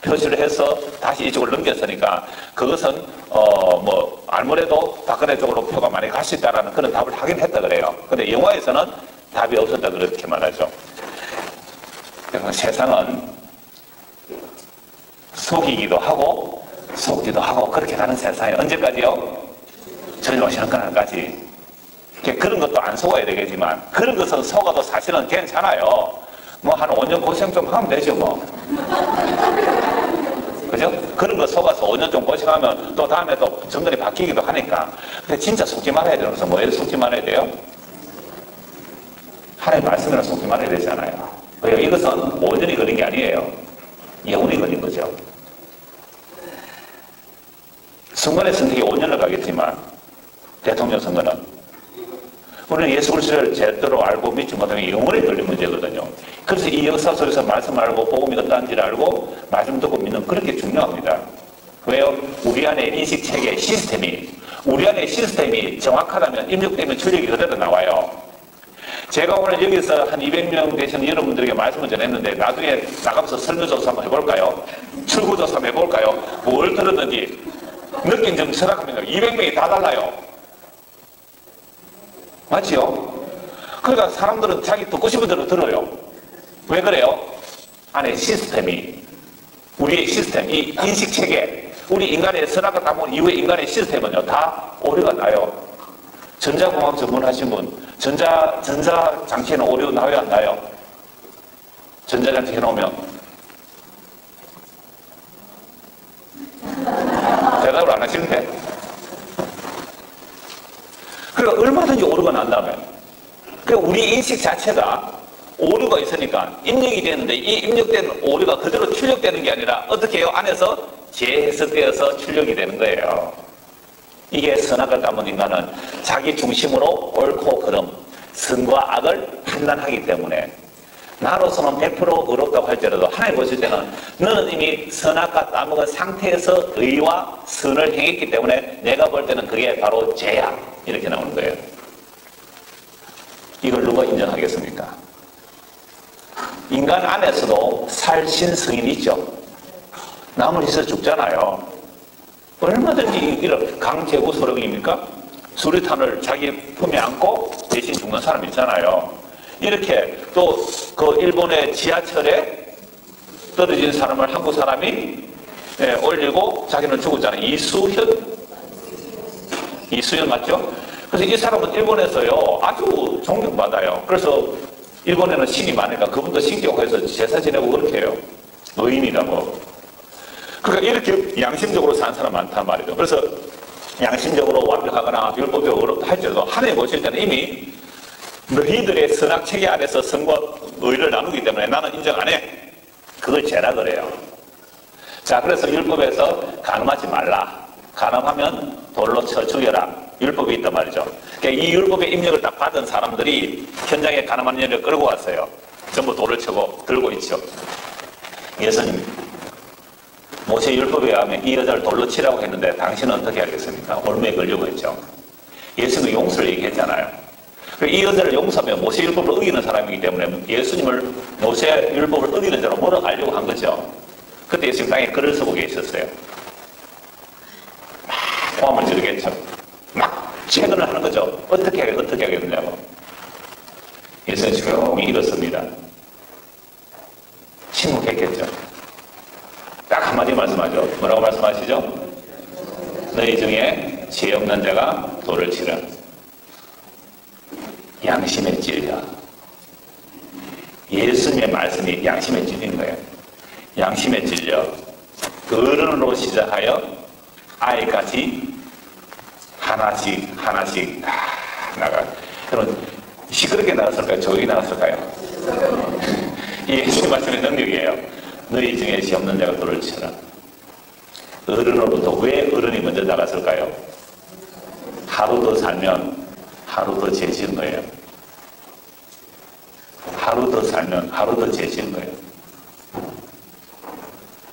표시를 해서 다시 이쪽으로 넘겼으니까 그것은 아무래도 박근혜 쪽으로 표가 많이 갈 수 있다라는 그런 답을 하긴 했다 그래요. 근데 영화에서는 답이 없었다 그렇게 말하죠. 세상은 속이기도 하고 속기도 하고 그렇게 가는 세상에 언제까지요? 저녁 오시는 그날까지. 그런 것도 안 속아야 되겠지만 그런 것은 속아도 사실은 괜찮아요. 한 5년 고생 좀 하면 되죠 뭐. 그죠? 그런 거 속아서 5년 좀 고생하면 또 다음에 또 정권이 바뀌기도 하니까. 근데 진짜 속지 말아야 되는 것은 뭐예요? 속지 말아야 돼요? 하나님 말씀이라 속지 말아야 되잖아요. 왜요? 이것은 5년이 걸린 게 아니에요. 영원히 걸린 거죠. 선거의 선택이 5년을 가겠지만 대통령 선거는 우리는 예수 그리스도를 제대로 알고 믿지 못하면 영원히 걸린 문제거든요. 그래서 이 역사 속에서 말씀을 알고 복음이 어떠한지를 알고 말씀 듣고 믿는 그렇게 중요합니다. 왜요? 우리 안에 인식체계 우리 안에 시스템이 정확하다면 입력되면 출력이 그대로 나와요. 제가 오늘 여기서 한 200명 되시는 여러분들에게 말씀을 전했는데 나중에 나가면서 설문조사 한번 해볼까요? 출구조사 한번 해볼까요? 뭘 들었는지 느낀 점 생각합니다. 200명이 다 달라요. 맞지요? 그러니까 사람들은 자기 듣고 싶은 대로 들어요. 왜 그래요? 안에 우리의 시스템, 이 인식체계, 우리 인간의 선악과 다문 이후의 인간의 시스템은요, 다 오류가 나요. 전자공학 전문하신 분, 전자장치에는 오류 나와요, 안 나요? 전자장치 해놓으면. 대답을 안 하시는데. 그러니까 얼마든지 오류가 난다면. 그러니까 우리 인식 자체가 오류가 있으니까 입력이 되는데 이 입력된 오류가 그대로 출력되는 게 아니라 어떻게 해요? 안에서 재해석되어서 출력이 되는 거예요. 이게 선악을 담은 인간은 자기 중심으로 옳고 그름, 선과 악을 판단하기 때문에 나로서는 100% 의롭다고 할지라도 하나님 보실 때는 너는 이미 선악과 따먹은 상태에서 의와 선을 행했기 때문에 내가 볼 때는 그게 바로 죄야. 이렇게 나오는 거예요. 이걸 누가 인정하겠습니까? 인간 안에서도 살신성인이 있죠. 남은 있어 죽잖아요. 얼마든지 이런 강제구 소령입니까? 수리탄을 자기 품에 안고 대신 죽는 사람 있잖아요. 이렇게 또 그 일본의 지하철에 떨어진 사람을 한국 사람이 올리고 자기는 죽었잖아요. 이수현 맞죠? 그래서 이 사람은 일본에서요 아주 존경받아요. 그래서 일본에는 신이 많으니까 그분도 신격화해서 제사 지내고 그렇게 해요. 의인이라고. 그러니까 이렇게 양심적으로 사는 사람 많단 말이죠. 그래서 양심적으로 완벽하거나 율법적으로 어렵다 할지라도 하나님 보실 때는 이미 너희들의 선악체계 안에서 선과 의를 나누기 때문에 나는 인정 안 해. 그걸 죄라 그래요. 자, 그래서 율법에서 간음하지 말라. 간음하면 돌로 쳐 죽여라. 율법이 있단 말이죠. 그러니까 이 율법의 입력을 딱 받은 사람들이 현장에 간음하는 여인을 끌고 왔어요. 전부 돌을 쳐고 들고 있죠. 예수님, 모세 율법에 의하면 이 여자를 돌로 치라고 했는데 당신은 어떻게 하겠습니까? 올무에 걸려고 했죠. 예수님은 용서를 얘기했잖아요. 이 여자를 용서하면 모세 율법을 어기는 사람이기 때문에 예수님을 모세 율법을 어기는 자로 몰아가려고 한 거죠. 그때 예수님 땅에 글을 쓰고 계셨어요. 막 고함을 지르겠죠. 막 채근을 하는 거죠. 어떻게 하겠느냐고. 예수님 조용히 일었습니다. 침묵했겠죠. 딱 한마디 말씀하죠. 뭐라고 말씀하시죠? 너희 중에 죄 없는 자가 돌을 치라. 양심에 찔려. 예수님의 말씀이 양심에 찔린 거예요. 양심에 찔려 어른으로 시작하여 아이까지 하나씩 다 나가. 여러분 시끄럽게 나갔을까요? 조용히 나갔을까요? 이 예수님 말씀의 능력이에요. 너희 중에 시 없는 자가 돌을 치라. 어른으로부터 왜 어른이 먼저 나갔을까요? 하루 더 살면 하루 더 죄진 거예요. 하루 더 살면 하루 더 죄진 거예요.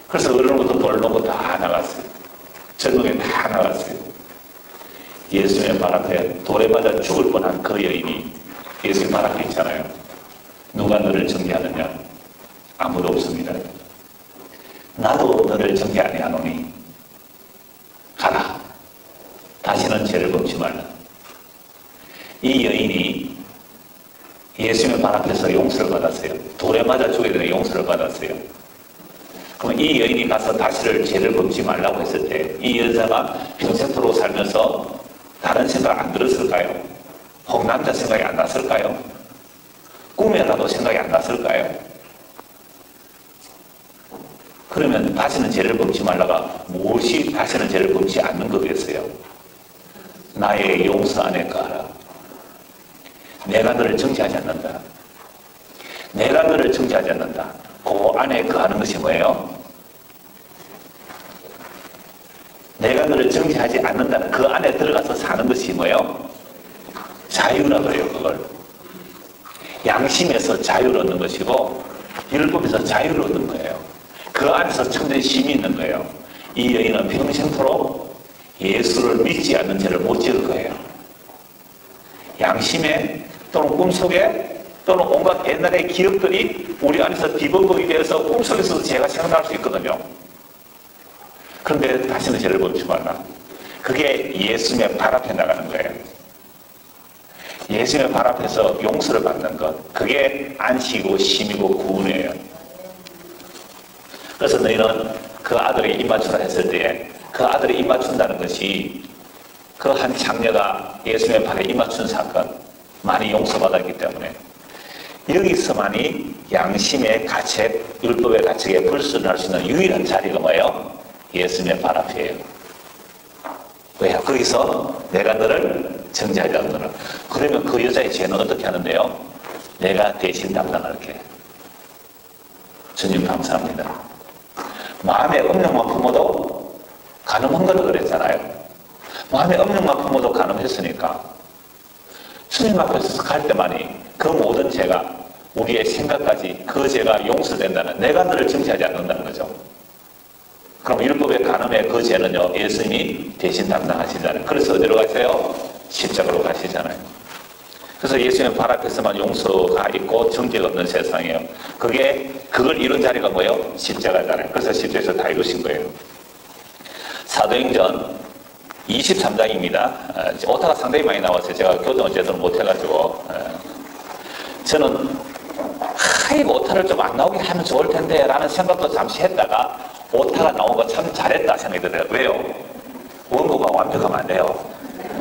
그래서 어른으로부터 돌 놓고 다 나갔어요. 젊은 게 다 나갔어요. 예수님의 발 앞에 돌에 맞아 죽을 뻔한 그 여인이 예수님 발 앞에 있잖아요. 누가 너를 정죄하느냐? 아무도 없습니다. 나도 너를 정죄 아니하노니 가라. 다시는 죄를 범치 말라. 이 여인이 예수님의 발 앞에서 용서를 받았어요. 돌에 맞아 죽게 되는 용서를 받았어요. 그럼 이 여인이 가서 다시를 죄를 범치 말라고 했을 때 이 여자가 평생토록 살면서 다른 생각 안 들었을까요? 혹 남자 생각이 안 났을까요? 꿈에라도 생각이 안 났을까요? 그러면 다시는 죄를 범치 말라가 무엇이 다시는 죄를 범치 않는 거겠어요? 나의 용서 안에 거하라. 내가 너를 정죄하지 않는다. 내가 너를 정죄하지 않는다. 그 안에 거하는 것이 뭐예요? 내가 너를 정죄하지 않는다는 그 안에 들어가서 사는 것이 뭐예요? 자유라고 해요. 그걸 양심에서 자유를 얻는 것이고 율법에서 자유를 얻는 거예요. 그 안에서 참된 힘이 있는 거예요. 이 여인은 평생토록 예수를 믿지 않는 죄를 못 지을 거예요. 양심에 또는 꿈속에 또는 온갖 옛날의 기억들이 우리 안에서 비범벅이 되어서 꿈속에서도 죄가 생각날 수 있거든요. 그런데 다시는 죄를 범치 말라. 그게 예수님의 발 앞에 나가는 거예요. 예수님의 발 앞에서 용서를 받는 것, 그게 안식이고 쉼이고 구원이에요. 그래서 너희는 그 아들에게 입맞추라 했을 때에 그 아들이 입맞춘다는 것이 그 한 장녀가 예수님의 발에 입맞춘 사건, 많이 용서받았기 때문에 여기서만이 양심의 가책, 율법의 가책에 불순을 할 수 있는 유일한 자리가 뭐예요? 예수님의 발 앞이에요. 왜요? 거기서 내가 너를 정죄하지 않노라. 그러면 그 여자의 죄는 어떻게 하는데요? 내가 대신 담당할게. 주님 감사합니다. 마음에 음력만 품어도 가늠한 거라 그랬잖아요. 마음에 음력만 품어도 가늠했으니까 주님 앞에서 갈 때만이 그 모든 죄가 우리의 생각까지 그 죄가 용서된다는, 내가 너를 정죄하지 않는다는 거죠. 그럼 율법의 간음의 그 죄는요, 예수님이 대신 담당하시잖아요. 그래서 어디로 가세요? 십자가로 가시잖아요. 그래서 예수님의 발 앞에서만 용서가 있고 정죄가 없는 세상이에요. 그걸 이룬 자리가 뭐예요? 십자가잖아요. 그래서 십자가에서 다 이루신 거예요. 사도행전 23장입니다. 오타가 상당히 많이 나왔어요. 제가 교정을 제대로 못해가지고. 저는 이거 오타를 좀 안 나오게 하면 좋을 텐데 라는 생각도 잠시 했다가 오타가 나온 거 참 잘했다 생각이 들어요. 왜요? 원고가 완벽하면 안 돼요.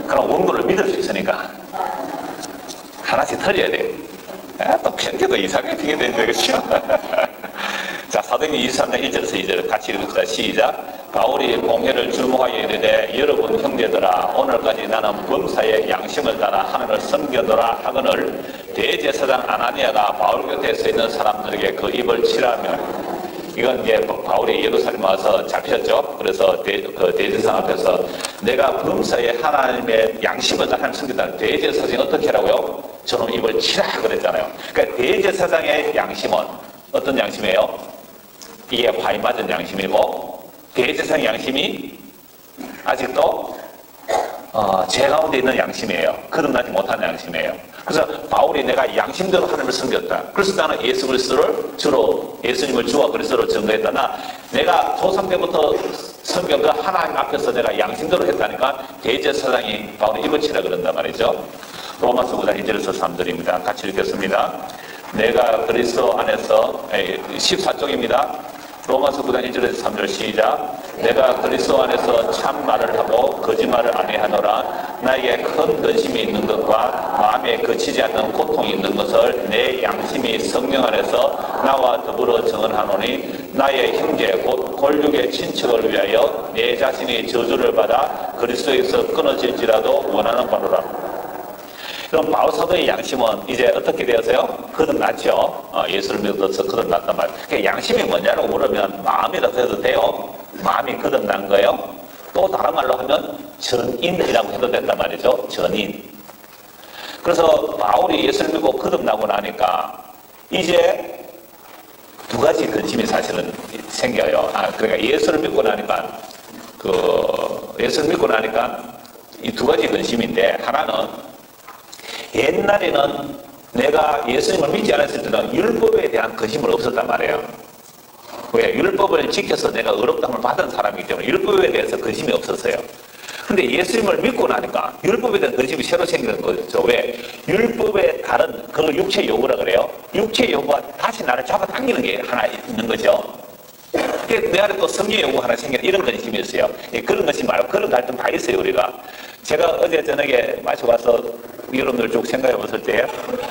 그럼 원고를 믿을 수 있으니까 하나씩 틀려야 돼요. 또 편견도 이상하게 피게 되는데, 그렇죠? 자, 사도행전 23장 1절에서 2절 같이 읽읍시다. 시작. 바울이 공회를 주목하여 이르되 여러분 형제들아, 오늘까지 나는 범사의 양심을 따라 하나님을 섬겨노라 하거늘 대제사장 아나니아가 바울 곁에 서 있는 사람들에게 그 입을 치라며. 이건 이제 바울이 예루살렘 와서 잡혔죠. 그래서 대제사장 앞에서 내가 범사에 하나님의 양심을 따라 하나님 섬긴다. 대제사장이 어떻게 하라고요? 저놈 입을 치라 그랬잖아요. 그러니까 대제사장의 양심은 어떤 양심이에요? 이게 화이 맞은 양심이고, 대제사장 양심이 아직도 죄 가운데 있는 양심이에요. 거듭나지 못하는 양심이에요. 그래서 바울이 내가 양심대로 하나님을 섬겼다. 그래서 나는 예수 그리스도를 주로, 예수님을 주와 그리스도로 증거했다. 내가 조상 때부터 섬긴 그 하나님 앞에서 내가 양심대로 했다니까 대제사장이 바울이 입을 치라 그런단 말이죠. 로마서 9장 1절에서 3절입니다. 같이 읽겠습니다. 내가 그리스도 안에서 14쪽입니다. 로마서 9장 1절에서 3절 시작. 내가 그리스도 안에서 참 말을 하고 거짓말을 아니하노라. 나에게 큰 근심이 있는 것과 마음에 그치지 않는 고통이 있는 것을 내 양심이 성령 안에서 나와 더불어 증언하노니 나의 형제 곧 골육의 친척을 위하여 내 자신이 저주를 받아 그리스도에서 끊어질지라도 원하는 바로라. 그럼 바울 사도의 양심은 이제 어떻게 되었어요? 거듭났죠. 예수를 믿어서 거듭났단 말이에요. 그러니까 양심이 뭐냐고 물으면 마음이라 해도 돼요. 마음이 거듭난 거예요. 또 다른 말로 하면 전인이라고 해도 된단 말이죠. 전인. 그래서 바울이 예수를 믿고 거듭나고 나니까 이제 두 가지 근심이 사실은 생겨요. 그러니까 예수를 믿고 나니까 예수를 믿고 나니까 이 두 가지 근심인데, 하나는 옛날에는 내가 예수님을 믿지 않았을 때는 율법에 대한 근심은 없었단 말이에요. 왜? 율법을 지켜서 내가 의롭다함을 받은 사람이기 때문에 율법에 대해서 근심이 없었어요. 근데 예수님을 믿고 나니까 율법에 대한 근심이 새로 생기는 거죠. 왜? 율법에 다른, 그걸 육체 요구라 그래요. 육체 요구가 다시 나를 잡아당기는 게 하나 있는 거죠. 내 안에 또 성령 요구 하나 생기는 이런 근심이 있어요. 그런 것이 말고 그런 갈등 다 있어요, 우리가. 제가 어제 저녁에 마시고 와서 여러분들 쭉 생각해 봤을 때,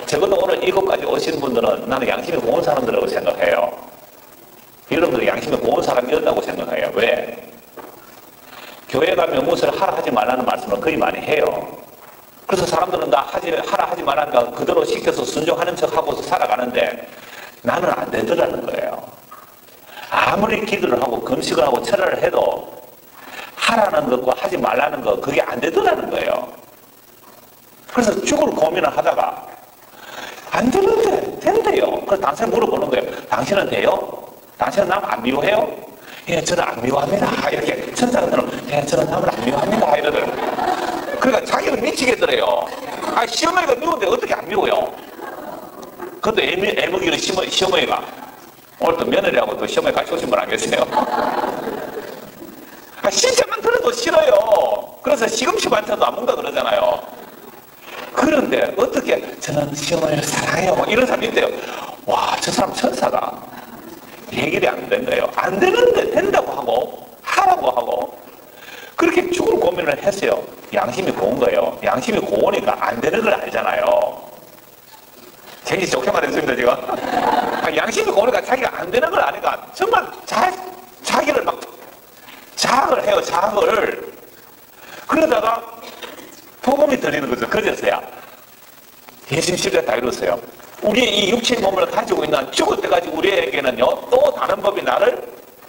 적어도 오늘 이곳까지 오신 분들은 나는 양심이 고운 사람들이라고 생각해요. 여러분들이 양심이 고운 사람이었다고 생각해요. 왜? 교회 가면 무엇을 하라 하지 말라는 말씀을 거의 많이 해요. 그래서 사람들은 다 하라 하지 말라니까 그대로 시켜서 순종하는 척 하고서 살아가는데 나는 안 되더라는 거예요. 아무리 기도를 하고 금식을 하고 철회를 해도 하라는 것과 하지 말라는 것, 그게 안 되더라는 거예요. 그래서 죽을 고민을 하다가 안 되는데 된대요. 그래서 당신 물어보는 거예요. 당신은 돼요? 당신은 남 안 미워해요? 예, 저는 안 미워합니다. 이렇게 천사들은 예, 저는 남을 안 미워합니다. 이러더라고요. 그러니까 자기는 미치겠더래요. 시어머니가 미운데 어떻게 안 미워요? 그것도 애먹이는 시어머니가 오늘 또 며느리하고 또 시어머니 같이 오신 분 안 계세요? 신체만 들어도 싫어요. 그래서 시금치 반찬도 안 먹는다 그러잖아요. 그런데 어떻게 저는 시어머니를 사랑해요 이런 사람이 있대요. 와, 저 사람 천사다. 해결이 안 된 거예요. 안 되는데 된다고 하고 하라고 하고 그렇게 죽을 고민을 했어요. 양심이 고운 거예요. 양심이 고우니까 안 되는 걸 알잖아요. 굉장히 좋게 말했습니다 제가. 양심이 고우니까 자기가 안 되는 걸 아니까 정말 자기를 막 자학을 해요. 자학을. 그러다가 복음이 들리는 거죠. 그래서야 예수님 십자가 다 이뤘어요. 우리의 이 육체의 몸을 가지고 있는 죽을 때까지 우리에게는요 또 다른 법이 나를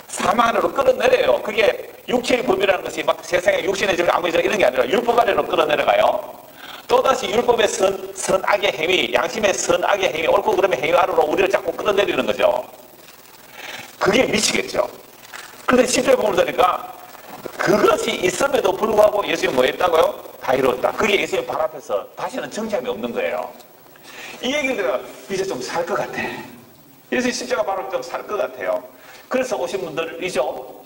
사망으로 끌어내려요. 그게 육체의 법이라는 것이 막 세상에 육신의 질 아무 이런 게 아니라 율법 아래로 끌어내려가요. 또다시 율법의 선악의 행위, 양심의 선악의 행위, 옳고 그름의 행위 아래로 우리를 자꾸 끌어내리는 거죠. 그게 미치겠죠. 그런데 10절 보면 되니까 그것이 있음에도 불구하고 예수님이 뭐 했다고요? 다 이뤘다. 그게 예수님 발 앞에서 다시는 정죄함이 없는 거예요. 이 얘기를 내가 이제 좀 살 것 같아. 예수님 십자가 바로 좀 살 것 같아요. 그래서 오신 분들이죠?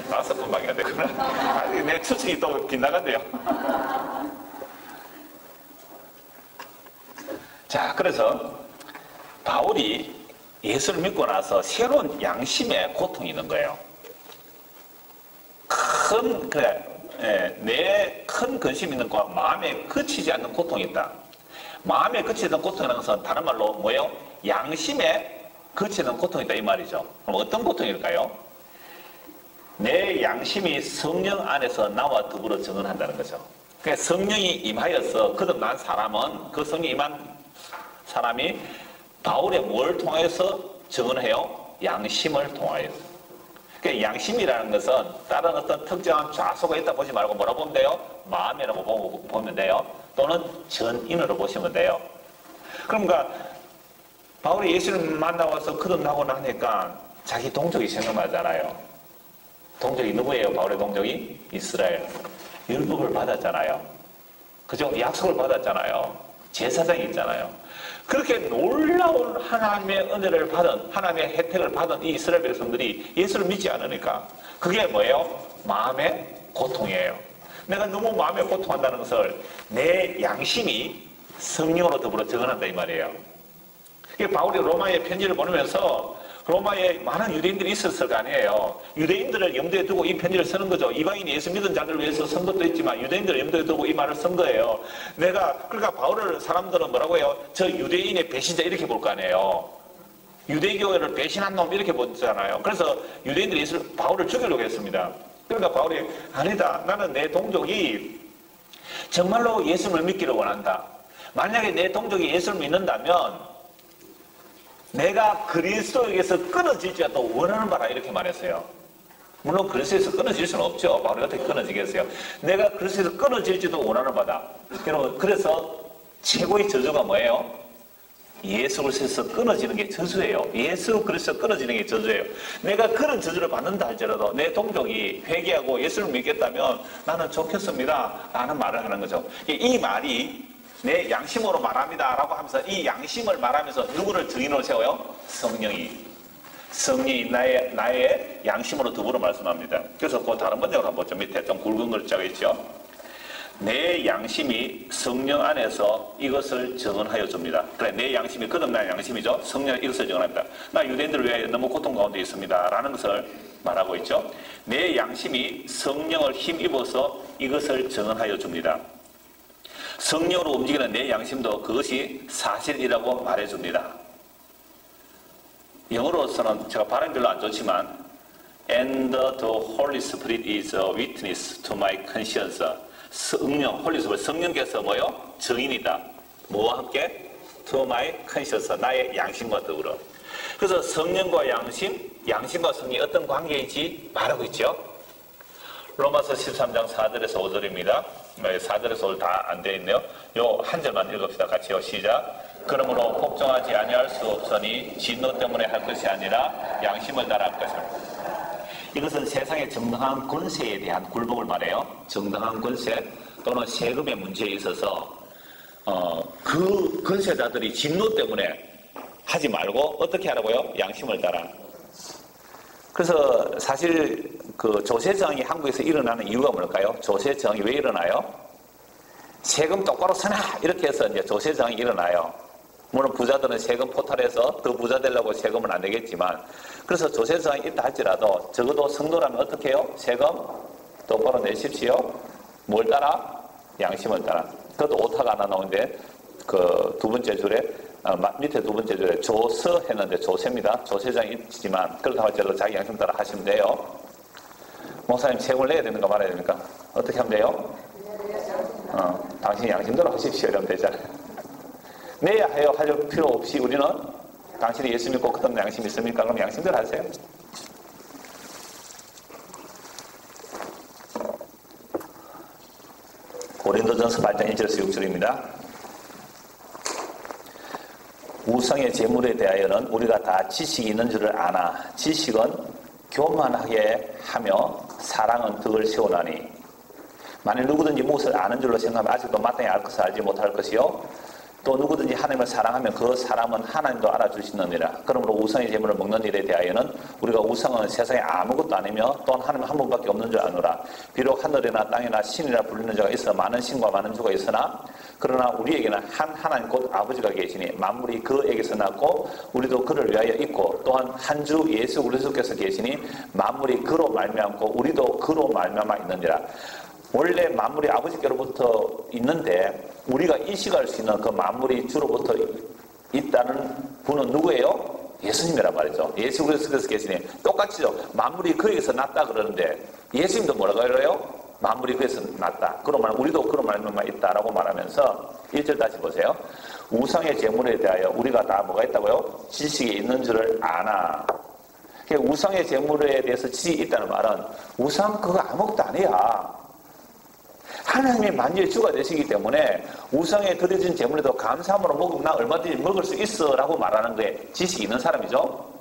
5분밖에 안 되구나. 내 추측이 또 빗나간대요. 자, 그래서 바울이 예수를 믿고 나서 새로운 양심의 고통이 있는 거예요. 내 큰 근심이 있는 것과 마음에 그치지 않는 고통이 있다. 마음에 그치는 고통이라는 것은 다른 말로 뭐예요? 양심에 그치는 고통이 있다 이 말이죠. 그럼 어떤 고통일까요? 내 양심이 성령 안에서 나와 더불어 증언한다는 거죠. 그러니까 성령이 임하여서 거듭난 사람은 그 성령이 임한 사람이 바울의 뭘 통해서 증언해요? 양심을 통하여서. 그러니까 양심이라는 것은 다른 어떤 특정한 좌소가 있다 보지 말고 뭐라고 보면 돼요? 마음이라고 보면 돼요. 또는 전인으로 보시면 돼요. 그러니까 바울이 예수를 만나와서 거듭나고 나니까 자기 동족이 생각나잖아요. 동족이 누구예요? 바울의 동족이? 이스라엘. 율법을 받았잖아요. 그죠? 약속을 받았잖아요. 제사장이 있잖아요. 그렇게 놀라운 하나님의 은혜를 받은, 하나님의 혜택을 받은 이 이스라엘 백성들이 예수를 믿지 않으니까 그게 뭐예요? 마음의 고통이에요. 내가 너무 마음에 고통한다는 것을 내 양심이 성령으로 더불어 적어낸다 이 말이에요. 바울이 로마의 편지를 보내면서 로마에 많은 유대인들이 있었을 거 아니에요. 유대인들을 염두에 두고 이 편지를 쓰는 거죠. 이방인이 예수 믿은 자들을 위해서 쓴 것도 있지만 유대인들을 염두에 두고 이 말을 쓴 거예요. 그러니까 바울을 사람들은 뭐라고 해요? 저 유대인의 배신자 이렇게 볼 거 아니에요. 유대교회를 배신한 놈 이렇게 보잖아요. 그래서 유대인들이 바울을 죽이려고 했습니다. 그러니까 바울이 아니다. 나는 내 동족이 정말로 예수를 믿기를 원한다. 만약에 내 동족이 예수를 믿는다면 내가 그리스도에게서 끊어질지라도 원하는 바라 이렇게 말했어요. 물론 그리스도에서 끊어질 수는 없죠. 바울이 어떻게 끊어지겠어요. 내가 그리스도에서 끊어질지도 원하는 바다. 여러분, 그래서 최고의 저주가 뭐예요? 예수 그리스도에서 끊어지는 게 저주예요. 예수 그리스도에서 끊어지는 게 저주예요. 내가 그런 저주를 받는다 할지라도 내 동족이 회개하고 예수를 믿겠다면 나는 좋겠습니다 라는 말을 하는 거죠. 이 말이 내 양심으로 말합니다 라고 하면서 이 양심을 말하면서 누구를 증인으로 세워요? 성령이 나의 양심으로 더불어 말씀합니다. 그래서 그 다른 번역을 한번 보죠. 밑에 좀 굵은 글자가 있죠. 내 양심이 성령 안에서 이것을 증언하여 줍니다. 그래, 내 양심이 거듭난 양심이죠. 성령이 이것을 증언합니다. 나 유대인들을 위하여 너무 고통 가운데 있습니다 라는 것을 말하고 있죠. 내 양심이 성령을 힘입어서 이것을 증언하여 줍니다. 성령으로 움직이는 내 양심도 그것이 사실이라고 말해줍니다. 영어로서는 제가 발음이 별로 안 좋지만 And the Holy Spirit is a witness to my conscience. 성령, Holy Spirit, 성령께서 뭐요? 증인이다. 뭐와 함께? To my conscience. 나의 양심과 더불어. 그래서 성령과 양심과 성령이 어떤 관계인지 말하고 있죠. 로마서 13장 4절에서 5절입니다. 4절에서 5절 다 안 되어 있네요. 요 한 절만 읽읍시다. 같이요. 시작. 그러므로 복종하지 아니할 수 없으니 진노 때문에 할 것이 아니라 양심을 따라 할 것이라. 이것은 세상의 정당한 권세에 대한 굴복을 말해요. 정당한 권세 또는 세금의 문제에 있어서 그 권세자들이 진노 때문에 하지 말고 어떻게 하라고요? 양심을 따라. 그래서 사실 그 조세저항이 한국에서 일어나는 이유가 뭘까요? 조세저항이 왜 일어나요? 세금 똑바로 써라! 이렇게 해서 이제 조세저항이 일어나요. 물론 부자들은 세금 포탈해서 더 부자 되려고 세금은 안 내겠지만, 그래서 조세저항이 있다 할지라도 적어도 성도라면 어떻게 해요? 세금 똑바로 내십시오. 뭘 따라? 양심을 따라. 그것도 오타가 하나 나오는데 그 두 번째 줄에 밑에 두 번째 줄에 조서 했는데 조세입니다. 조세장이 있지만 그렇다고 할지라도 자기 양심 따라 하시면 돼요. 목사님 세금을 내야 되는가 말아야 됩니까? 어떻게 하면 돼요? 당신 양심대로 하십시오 이러면 되잖아요. 내야 해요. 할 필요 없이 우리는 당신이 예수 믿고 그다음 양심 있습니까? 그럼 양심대로 하세요. 고린도전서 8장 1절에서 6절입니다. 우상의 재물에 대하여는 우리가 다 지식이 있는 줄을 아나 지식은 교만하게 하며 사랑은 덕을 세우나니 만일 누구든지 무엇을 아는 줄로 생각하면 아직도 마땅히 알 것을 알지 못할 것이요 또 누구든지 하나님을 사랑하면 그 사람은 하나님도 알아주시느니라. 그러므로 우상의 재물을 먹는 일에 대하여는 우리가 우상은 세상에 아무것도 아니며 또한 하나님 한 분밖에 없는 줄 아노라. 비록 하늘이나 땅이나 신이라 불리는 자가 있어 많은 신과 많은 주가 있으나 그러나 우리에게는 한 하나님 곧 아버지가 계시니 만물이 그에게서 났고 우리도 그를 위하여 있고 또한 한 주 예수 그리스도께서 계시니 만물이 그로 말미암고 우리도 그로 말미암아 있느니라. 원래 만물이 아버지께로부터 있는데 우리가 인식할 수 있는 그 만물이 주로부터 있다는 분은 누구예요? 예수님이란 말이죠. 예수 그리스도께서 계시니 똑같이죠. 만물이 그에게서 났다 그러는데 예수님도 뭐라고 그래요? 만물이 그에서 났다. 그런 말 우리도 그런 말만 있다라고 말하면서 1절 다시 보세요. 우상의 재물에 대하여 우리가 다 뭐가 있다고요? 지식이 있는 줄을 아나. 우상의 재물에 대해서 지식이 있다는 말은 우상 그거 아무것도 아니야. 하나님의 만유의 주가 되시기 때문에 우상에 드려진 재물에도 감사함으로 먹으면 나 얼마든지 먹을 수 있어 라고 말하는 게 지식이 있는 사람이죠.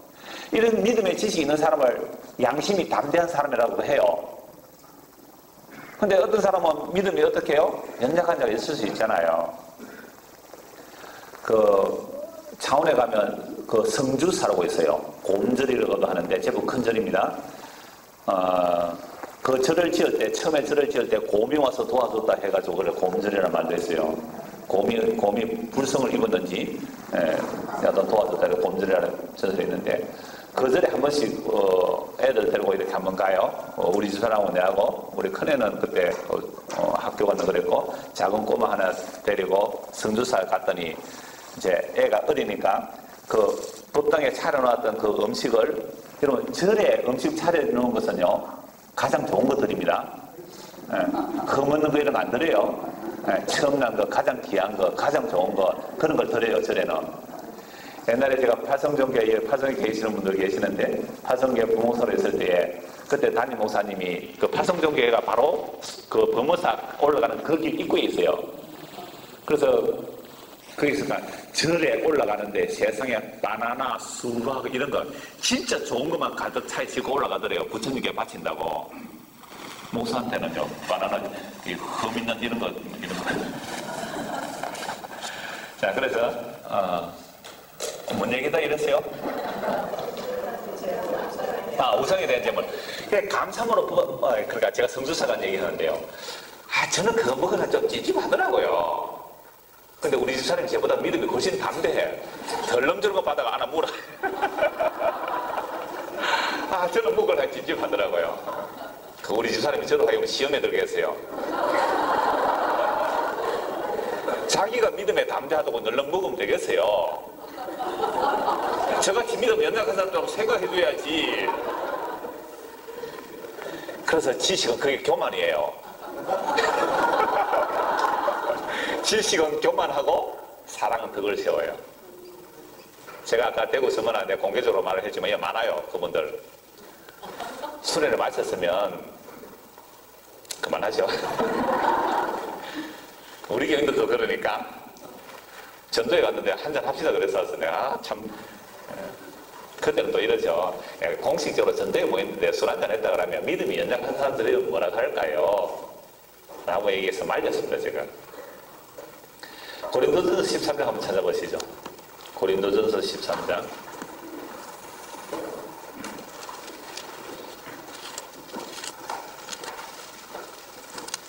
이런 믿음의 지식이 있는 사람을 양심이 담대한 사람이라고도 해요. 근데 어떤 사람은 믿음이 어떻게 해요? 연약한 자가 있을 수 있잖아요. 그 창원에 가면 그 성주사라고 있어요. 곰절이라고도 하는데 제법 큰 절입니다. 그 절을 지을 때, 처음에 절을 지을 때 곰이 와서 도와줬다 해가지고 그걸 곰절이라는 말도 있어요. 곰이 불성을 입었는지, 도와줬다 해서 곰절이라는 전설이 있는데, 거절에 한 번씩 애들 데리고 이렇게 한번 가요. 우리 집사람하고 내하고 우리 큰애는 그때 학교 가는 그랬고 작은 꼬마 하나 데리고 성주사 갔더니 이제 애가 어리니까 그 법당에 차려놓았던 그 음식을 여러분 절에 음식 차려놓은 것은요 가장 좋은 것들입니다. 흠없는 거 이런 거 안 드려요. 처음 난 거, 가장 귀한 거, 가장 좋은 거 그런 걸 드려요 절에는. 옛날에 제가 파성종교에 파성에 계시는 분들 계시는데 파성교회 부목사로 있을 때에 그때 담임 목사님이 그 파성종교회가 바로 그 범어사 올라가는 그 길 입구에 있어요. 그래서 거기서 절에 올라가는데 세상에 바나나, 수박 이런 거 진짜 좋은 것만 가득 차에 싣고 올라가더래요. 부처님께 바친다고. 목사한테는요 바나나 흠 있는 이런 거. 자 그래서 뭔 얘기다 이랬어요? 우상에 대한 제물. 감사모로 그러니까 제가 성주사관 얘기하는데요. 저는 그거 먹으라 좀 찝찝하더라고요. 근데 우리 집사람이 저보다 믿음이 훨씬 담대해. 덜렁저렁 바다가 하나 물어. 저는 먹으라 찝찝하더라고요. 우리 집사람이 저도 하여금 시험에 들겠어요. 자기가 믿음에 담대하다고 널렁 먹으면 되겠어요. 저같이 믿음 연약한 사람 좀 생각해줘야지. 그래서 지식은 그게 교만이에요. 지식은 교만하고 사랑은 덕을 세워요. 제가 아까 대구 서문화인데 공개적으로 말을 했지만 많아요. 그분들 술에를 마셨으면 그만하죠. 우리 교인들도 그러니까 전도에 갔는데 한잔 합시다 그랬었어. 내가 참 그때는 또 이러죠. 공식적으로 전도에 모였는데 술 한잔 했다 그러면 믿음이 연약한 사람들이 뭐라 할까요? 라고 얘기해서 말렸습니다. 제가 고린도전서 13장 한번 찾아보시죠. 고린도전서 13장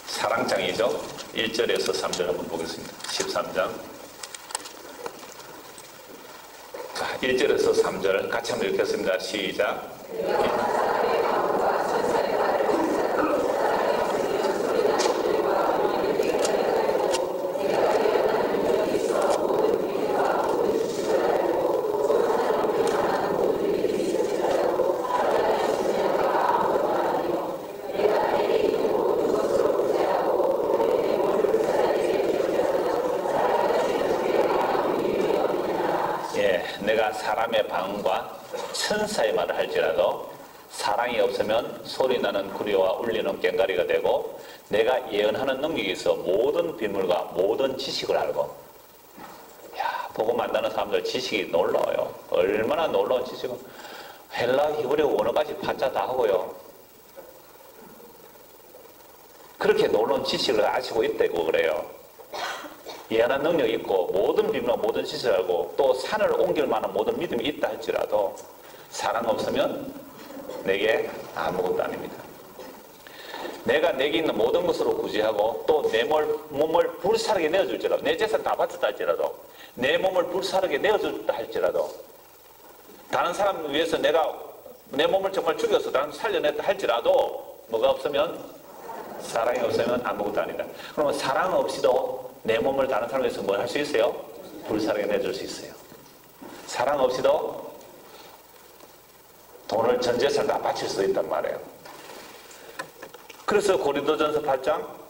사랑장이죠. 1절에서 3절 한번 보겠습니다. 13장 1절에서 3절 같이 한번 읽겠습니다. 시작. 내가 사람의 방언과 천사의 말을 할지라도 사랑이 없으면 소리나는 구리와 울리는 꽹과리가 되고 내가 예언하는 능력이 있어 모든 비밀과 모든 지식을 알고. 보고 만나는 사람들 지식이 놀라워요. 얼마나 놀라운 지식은 헬라 히브리어 원어까지 파자 다 하고요. 그렇게 놀라운 지식을 아시고 있다고 그래요. 예언한 능력이 있고 모든 비밀과 모든 지식을 알고 또 산을 옮길 만한 모든 믿음이 있다 할지라도 사랑 없으면 내게 아무것도 아닙니다. 내가 내게 있는 모든 것으로 구제하고 또 내 몸을 불사르게 내어줄지라도 내 재산 다 바쳤다 할지라도 내 몸을 불사르게 내어줬다 할지라도 다른 사람을 위해서 내가 내 몸을 정말 죽여서 다른 살려냈다 할지라도 뭐가 없으면 사랑이 없으면 아무것도 아니다. 그러면 사랑 없이도 내 몸을 다른 사람에 위해서 뭘 할 수 있어요? 불사르게 내줄 수 있어요. 사랑 없이도 돈을 전 재산 다 바칠 수 있단 말이에요. 그래서 고린도전서 8장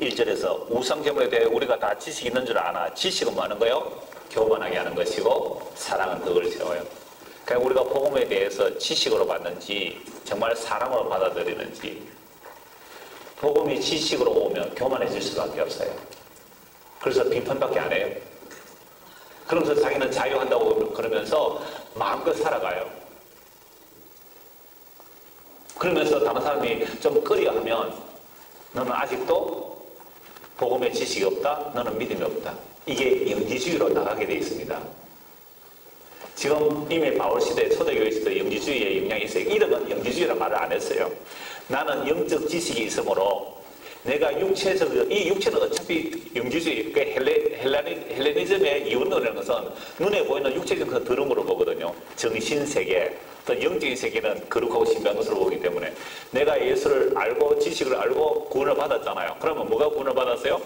1절에서 우상제물에 대해 우리가 다 지식이 있는 줄 아나 지식은 뭐 하는 거예요? 교만하게 하는 것이고 사랑은 덕을 세워요. 그러니까 우리가 복음에 대해서 지식으로 받는지 정말 사랑으로 받아들이는지 복음이 지식으로 오면 교만해질 수밖에 없어요. 그래서 비판밖에 안 해요. 그러면서 자기는 자유한다고 그러면서 마음껏 살아가요. 그러면서 다른 사람이 좀 꺼려하면 너는 아직도 복음의 지식이 없다? 너는 믿음이 없다. 이게 영지주의로 나가게 되어 있습니다. 지금 이미 바울 시대 초대교회 시대 영지주의의 영향이 있어요. 이름은 영지주의라는 말을 안 했어요. 나는 영적 지식이 있으므로 내가 육체적으로 이 육체는 어차피 영지주의 그 헬레니즘의 이원론이라는 것은 눈에 보이는 육체적인 그 드럼으로 보거든요. 정신세계, 또 영적인 세계는 거룩하고 신비한 것으로 보기 때문에 내가 예수를 알고 지식을 알고 구원을 받았잖아요. 그러면 뭐가 구원을 받았어요?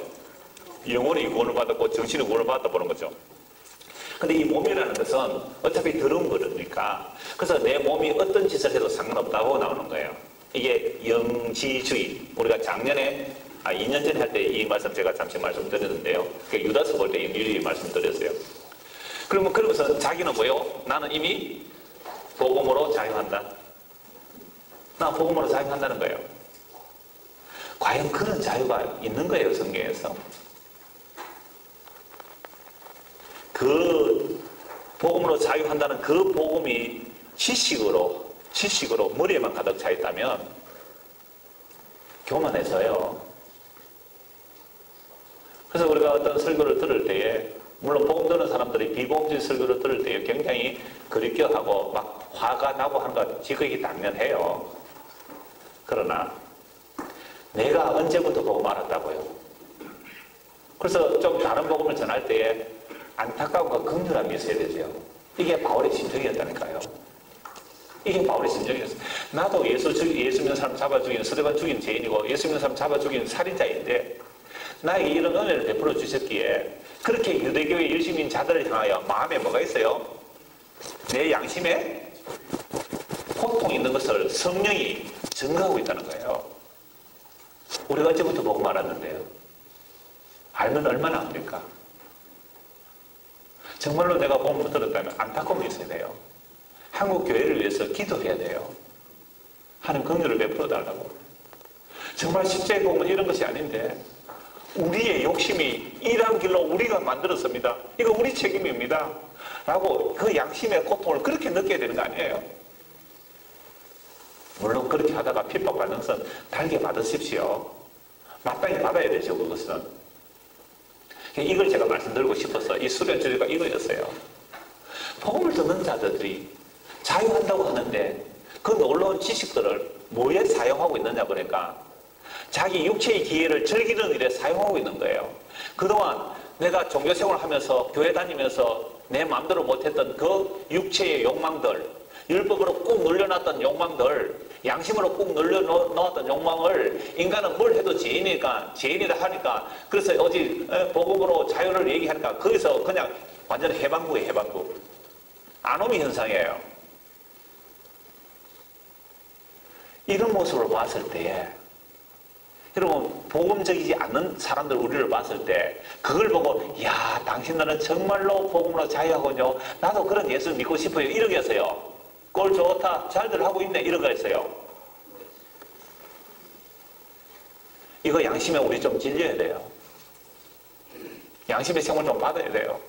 영혼이 구원을 받았고 정신이 구원을 받았다 보는 거죠. 근데 이 몸이라는 것은 어차피 더러운 거니까 그래서 내 몸이 어떤 짓을 해도 상관없다고 나오는 거예요. 이게 영지주의. 우리가 작년에 2년 전에 할 때 이 말씀 제가 잠시 말씀드렸는데요. 유다서 볼 때 영지주의 말씀드렸어요. 그러면 그러면서 자기는 뭐요? 나는 이미 복음으로 자유한다. 나 복음으로 자유한다는 거예요. 과연 그런 자유가 있는 거예요, 성경에서? 그 복음으로 자유한다는 그 복음이 지식으로 머리에만 가득 차 있다면 교만해져요. 그래서 우리가 어떤 설교를 들을 때에 물론 복음 듣는 사람들이 비복음적인 설교를 들을 때에 굉장히 그립겨하고 막 화가 나고 하는 거 지극히 당연해요. 그러나 내가 언제부터 복음 알았다고요? 그래서 좀 다른 복음을 전할 때에 안타까움과 긍휼함이 있어야 되죠. 이게 바울의 심정이었다니까요. 이게 바울의 심정이었어요. 나도 예수 믿는 사람 잡아 죽인 스데반 죽인 죄인이고 예수 믿는 사람 잡아 죽인 살인자인데 나에게 이런 은혜를 베풀어 주셨기에 그렇게 유대교의 열심인 자들을 향하여 마음에 뭐가 있어요? 내 양심에 고통이 있는 것을 성령이 증거하고 있다는 거예요. 우리가 언제부터 복음 알았는데요? 알면 얼마나 합니까? 정말로 내가 복음을 들었다면 안타까움이 있어야 돼요. 한국 교회를 위해서 기도해야 돼요. 하나님 긍휼을 베풀어 달라고. 정말 십자가의 복음은 이런 것이 아닌데 우리의 욕심이 이러한 길로 우리가 만들었습니다. 이거 우리 책임입니다. 라고 그 양심의 고통을 그렇게 느껴야 되는 거 아니에요? 물론 그렇게 하다가 핍박받는 것은 달게 받으십시오. 마땅히 받아야 되죠, 그것은. 이걸 제가 말씀드리고 싶어서 이 수련 주제가 이거였어요. 복음을 듣는 자들이 자유한다고 하는데 그 놀라운 지식들을 뭐에 사용하고 있느냐 그러니까 자기 육체의 기회를 즐기는 일에 사용하고 있는 거예요. 그동안 내가 종교생활을 하면서 교회 다니면서 내 마음대로 못했던 그 육체의 욕망들, 율법으로 꾹 눌려놨던 욕망들, 양심으로 꾹 눌려놓았던 욕망을 인간은 뭘 해도 죄인이니까 죄인이다 하니까 그래서 어디 복음으로 자유를 얘기하니까 거기서 그냥 완전 해방구예요. 해방구. 아노미 현상이에요. 이런 모습을 봤을 때에 여러분 복음적이지 않는 사람들 우리를 봤을 때 그걸 보고 야 당신들은 정말로 복음으로 자유하군요. 나도 그런 예수 믿고 싶어요. 이러겠어요. 꼴 좋다. 잘들 하고 있네. 이러겠어요. 이거 양심에 우리 좀 질려야 돼요. 양심의 생활 좀 받아야 돼요.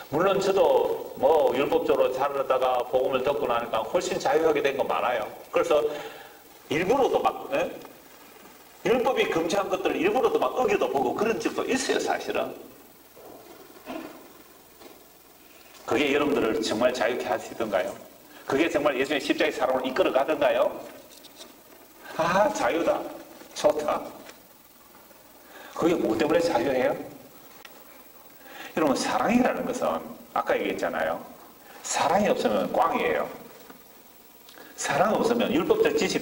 물론 저도 뭐 율법적으로 자르다가 복음을 듣고 나니까 훨씬 자유하게 된 거 많아요. 그래서 일부러도 막 율법이 금지한 것들을 일부러도 막 어겨도 보고 그런 적도 있어요. 사실은. 그게 여러분들을 정말 자유케 하시던가요? 그게 정말 예수님의 십자가의 사랑으로 이끌어 가던가요? 아 자유다. 좋다. 그게 뭐 때문에 자유해요? 여러분 사랑이라는 것은 아까 얘기했잖아요. 사랑이 없으면 꽝이에요. 사랑 없으면 율법적 지식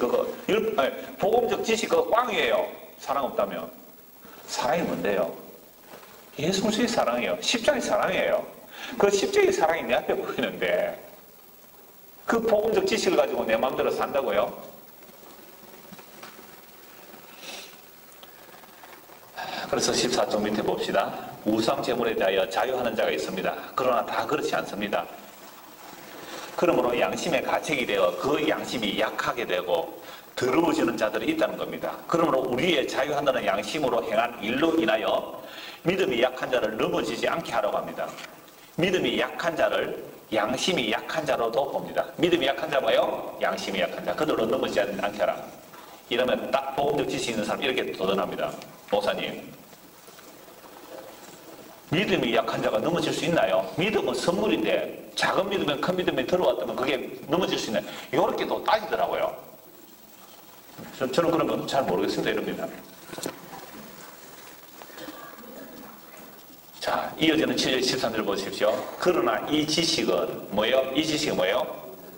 복음적 지식 그거 꽝이에요. 사랑 없다면. 사랑이 뭔데요? 예수 그리스도의 사랑이에요. 십자가의 사랑이에요. 그 십자가의 사랑이 내 앞에 보이는데 그 복음적 지식을 가지고 내 마음대로 산다고요? 그래서 14쪽 밑에 봅시다. 우상 제물에 대하여 자유하는 자가 있습니다. 그러나 다 그렇지 않습니다. 그러므로 양심의 가책이 되어 그 양심이 약하게 되고 더러워지는 자들이 있다는 겁니다. 그러므로 우리의 자유한다는 양심으로 행한 일로 인하여 믿음이 약한 자를 넘어지지 않게 하라고 합니다. 믿음이 약한 자를 양심이 약한 자로도 봅니다. 믿음이 약한 자 뭐예요? 양심이 약한 자. 그들로 넘어지지 않게 하라. 이러면 딱 복음적 지식이 있는 사람 이렇게 도전합니다. 목사님, 믿음이 약한 자가 넘어질 수 있나요? 믿음은 선물인데 작은 믿음에 큰 믿음에 들어왔다면 그게 넘어질 수 있나요? 이렇게 또 따지더라고요. 저는 그런 건 잘 모르겠습니다. 이럽니다. 자, 이어지는 7절 13절 보십시오. 그러나 이 지식은 뭐예요? 이 지식은 뭐예요?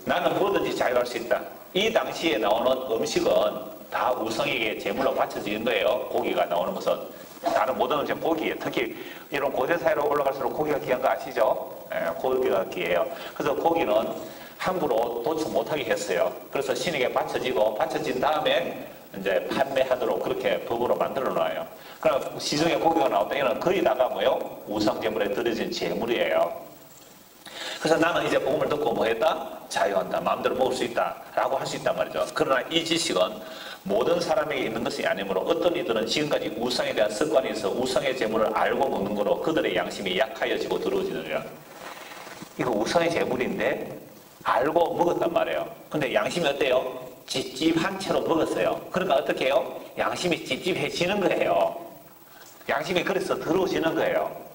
나는 뭐든지 자유할 수 있다. 이 당시에 나오는 음식은 다 우상에게 제물로 바쳐지는 거예요. 고기가 나오는 것은. 다른 모든 음식은 고기예요. 특히 이런 고대 사회로 올라갈수록 고기가 귀한 거 아시죠? 예, 고기가 귀해요. 그래서 고기는 함부로 도축 못하게 했어요. 그래서 신에게 바쳐진 다음에 이제 판매하도록 그렇게 법으로 만들어 놔요. 그럼 시중에 고기가 나올 때는 거의 다가 뭐요? 우상제물에 들어진 제물이에요. 그래서 나는 이제 복음을 듣고 뭐 했다? 자유한다. 마음대로 먹을 수 있다. 라고 할 수 있단 말이죠. 그러나 이 지식은 모든 사람에게 있는 것이 아니므로 어떤 이들은 지금까지 우상에 대한 습관이 있어 우상의 제물을 알고 먹는 거로 그들의 양심이 약하여지고 더러워지느니라. 이거 우상의 제물인데 알고 먹었단 말이에요. 근데 양심이 어때요? 찝찝한 채로 먹었어요. 그러니까 어떻게 해요? 양심이 찝찝해지는 거예요. 양심이 그래서 더러워지는 거예요.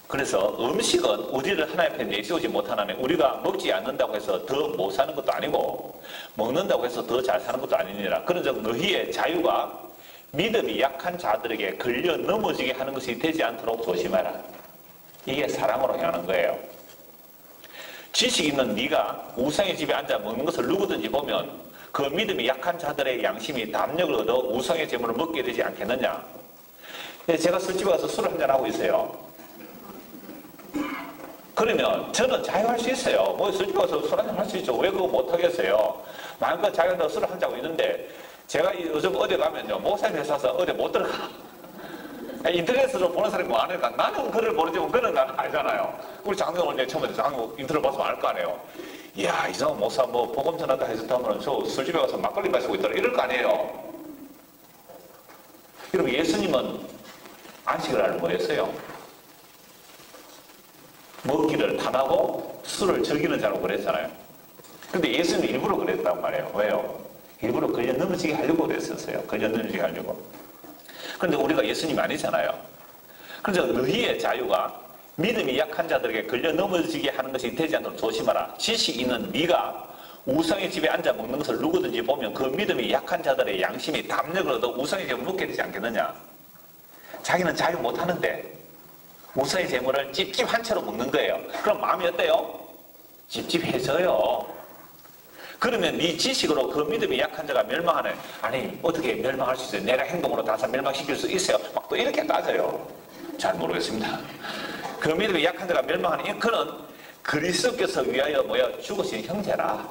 그래서 음식은 우리를 하나님 앞에 내세우지 못하나니 우리가 먹지 않는다고 해서 더 못 사는 것도 아니고 먹는다고 해서 더 잘 사는 것도 아니니라. 그런즉 너희의 자유가 믿음이 약한 자들에게 걸려 넘어지게 하는 것이 되지 않도록 조심하라. 이게 사랑으로 향하는 거예요. 지식 있는 네가 우상의 집에 앉아 먹는 것을 누구든지 보면 그 믿음이 약한 자들의 양심이 담력을 얻어 우상의 제물을 먹게 되지 않겠느냐. 제가 술집에 가서 술을 한잔하고 있어요. 그러면 저는 자유할 수 있어요. 뭐 술집에 가서 술 한잔 할 수 있죠. 왜 그거 못하겠어요. 마음껏 자유한다고 술을 한잔하고 있는데 제가 요즘 어디 가면요. 목사님 회사 가서 어디 못 들어가. 인터넷으로 보는 사람이 많으니까 나는 그를 모르지만 그는 나는 알잖아요. 우리 장로는 이제 처음에 인터넷 봐서 알 거 아니에요. 이야, 이상한 목사 뭐 복음 전한다 해줬다면 저 술집에 가서 막걸리 마시고 있더라. 이럴 거 아니에요. 여러분, 예수님은 안식을 하는 거였어요. 먹기를 탐하고 술을 즐기는 자라고 그랬잖아요. 근데 예수님은 일부러 그랬단 말이에요. 왜요? 일부러 걸려 넘어지게 하려고 그랬었어요. 걸려 넘어지게 하려고. 그런데 우리가 예수님이 아니잖아요. 그래서 너희의 자유가 믿음이 약한 자들에게 걸려 넘어지게 하는 것이 되지 않도록 조심하라. 지식 있는 네가 우상의 집에 앉아 먹는 것을 누구든지 보면 그 믿음이 약한 자들의 양심이 담력을 얻어 우상의 집에 먹게 되지 않겠느냐. 자기는 자유 못하는데 우상의 제물을 찝찝한 채로 먹는 거예요. 그럼 마음이 어때요? 찝찝해져요. 그러면 네 지식으로 그 믿음이 약한 자가 멸망하네. 아니 어떻게 멸망할 수 있어요? 내가 행동으로 다사 멸망시킬 수 있어요? 막 또 이렇게 따져요. 잘 모르겠습니다. 그 믿음이 약한 자가 멸망하니 그는 그리스도께서 위하여 뭐야 죽으신 형제라.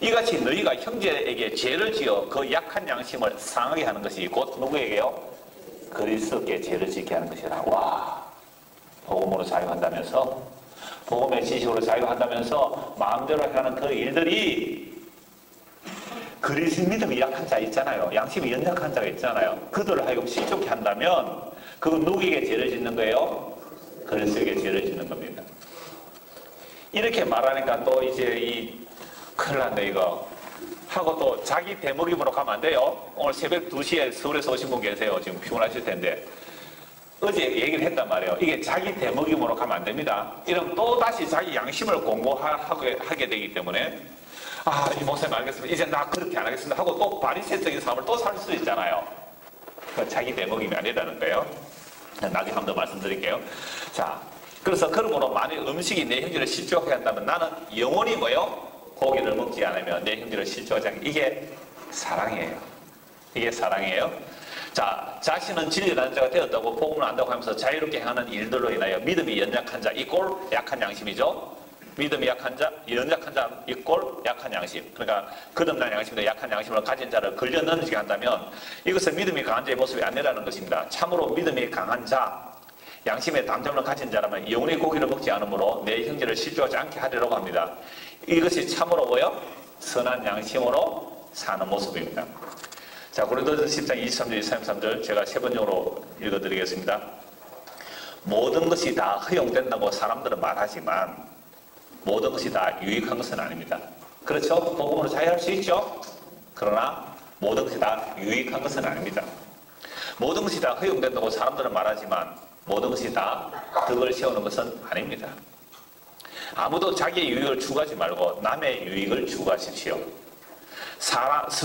이같이 너희가 형제에게 죄를 지어 그 약한 양심을 상하게 하는 것이 곧 누구에게요? 그리스도께 죄를 짓게 하는 것이라. 와, 복음으로 자유한다면서, 복음의 지식으로 자유한다면서 마음대로 하는 그 일들이 그리스도 믿음이 약한 자 있잖아요. 양심이 연약한 자가 있잖아요. 그들을 하여금 실족케 한다면 그건 누구에게 죄를 짓는 거예요? 그리스도에게 죄를 짓는 겁니다. 이렇게 말하니까 또 이제 큰일 났네 이거 하고 또 자기 대목임으로 가면 안 돼요. 오늘 새벽 2시에 서울에서 오신 분 계세요. 지금 피곤하실 텐데 어제 얘기를 했단 말이에요. 이게 자기 대목임으로 가면 안 됩니다. 이러면 또 다시 자기 양심을 공고하게 되기 때문에 아, 이 목사님 알겠습니다. 이제 나 그렇게 안 하겠습니다 하고 또 바리새적인 삶을 또 살 수 있잖아요. 그러니까 자기 대목임이 아니라는 거예요. 나중에 한 번 더 말씀드릴게요. 자, 그래서 그러므로 만약 음식이 내 형제를 실족하게 한다면 나는 영원히 뭐요? 고기를 먹지 않으면 내 형제를 실족하지 않게. 이게 사랑이에요. 이게 사랑이에요. 자, 자신은 진리라는 자가 되었다고 복음을 안다고 하면서 자유롭게 행하는 일들로 인하여 믿음이 연약한 자 이꼴 약한 양심이죠. 믿음이 약한 자, 연약한 자 이꼴 약한 양심. 그러니까 거듭난 양심도 약한 양심을 가진 자를 걸려 넘어지게 한다면 이것은 믿음이 강한 자의 모습이 아니라는 것입니다. 참으로 믿음이 강한 자, 양심의 담력을 가진 자라면 영원히 고기를 먹지 않으므로 내 형제를 실족하지 않게 하리라고 합니다. 이것이 참으로 뭐요? 선한 양심으로 사는 모습입니다. 자, 고린도전서 10장 23절, 23절 제가 세 번역으로 읽어드리겠습니다. 모든 것이 다 허용된다고 사람들은 말하지만 모든 것이 다 유익한 것은 아닙니다. 그렇죠? 복음으로 자유할 수 있죠? 그러나 모든 것이 다 유익한 것은 아닙니다. 모든 것이 다 허용된다고 사람들은 말하지만 모든 것이 다 덕을 세우는 것은 아닙니다. 아무도 자기의 유익을 추구하지 말고 남의 유익을 추구하십시오.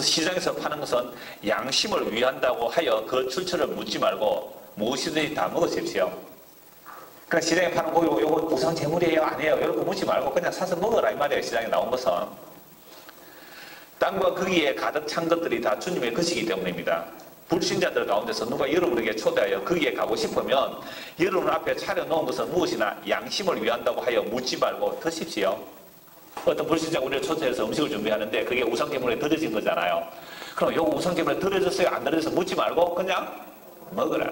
시장에서 파는 것은 양심을 위한다고 하여 그 출처를 묻지 말고 무엇이든지 다 먹으십시오. 그러니까 시장에 파는 고기 요거 우상 재물이에요? 아니에요? 이런 거 묻지 말고 그냥 사서 먹어라 이 말이에요. 시장에 나온 것은. 땅과 거기에 가득 찬 것들이 다 주님의 것이기 때문입니다. 불신자들 가운데서 누가 여러분에게 초대하여 거기에 가고 싶으면 여러분 앞에 차려놓은 것은 무엇이나 양심을 위한다고 하여 묻지 말고 드십시오. 어떤 불신자가 우리를 초대해서 음식을 준비하는데 그게 우상제물에 들어진 거잖아요. 그럼 요거 우상제물에 들어졌어요? 안 들어져서 묻지 말고 그냥 먹으라.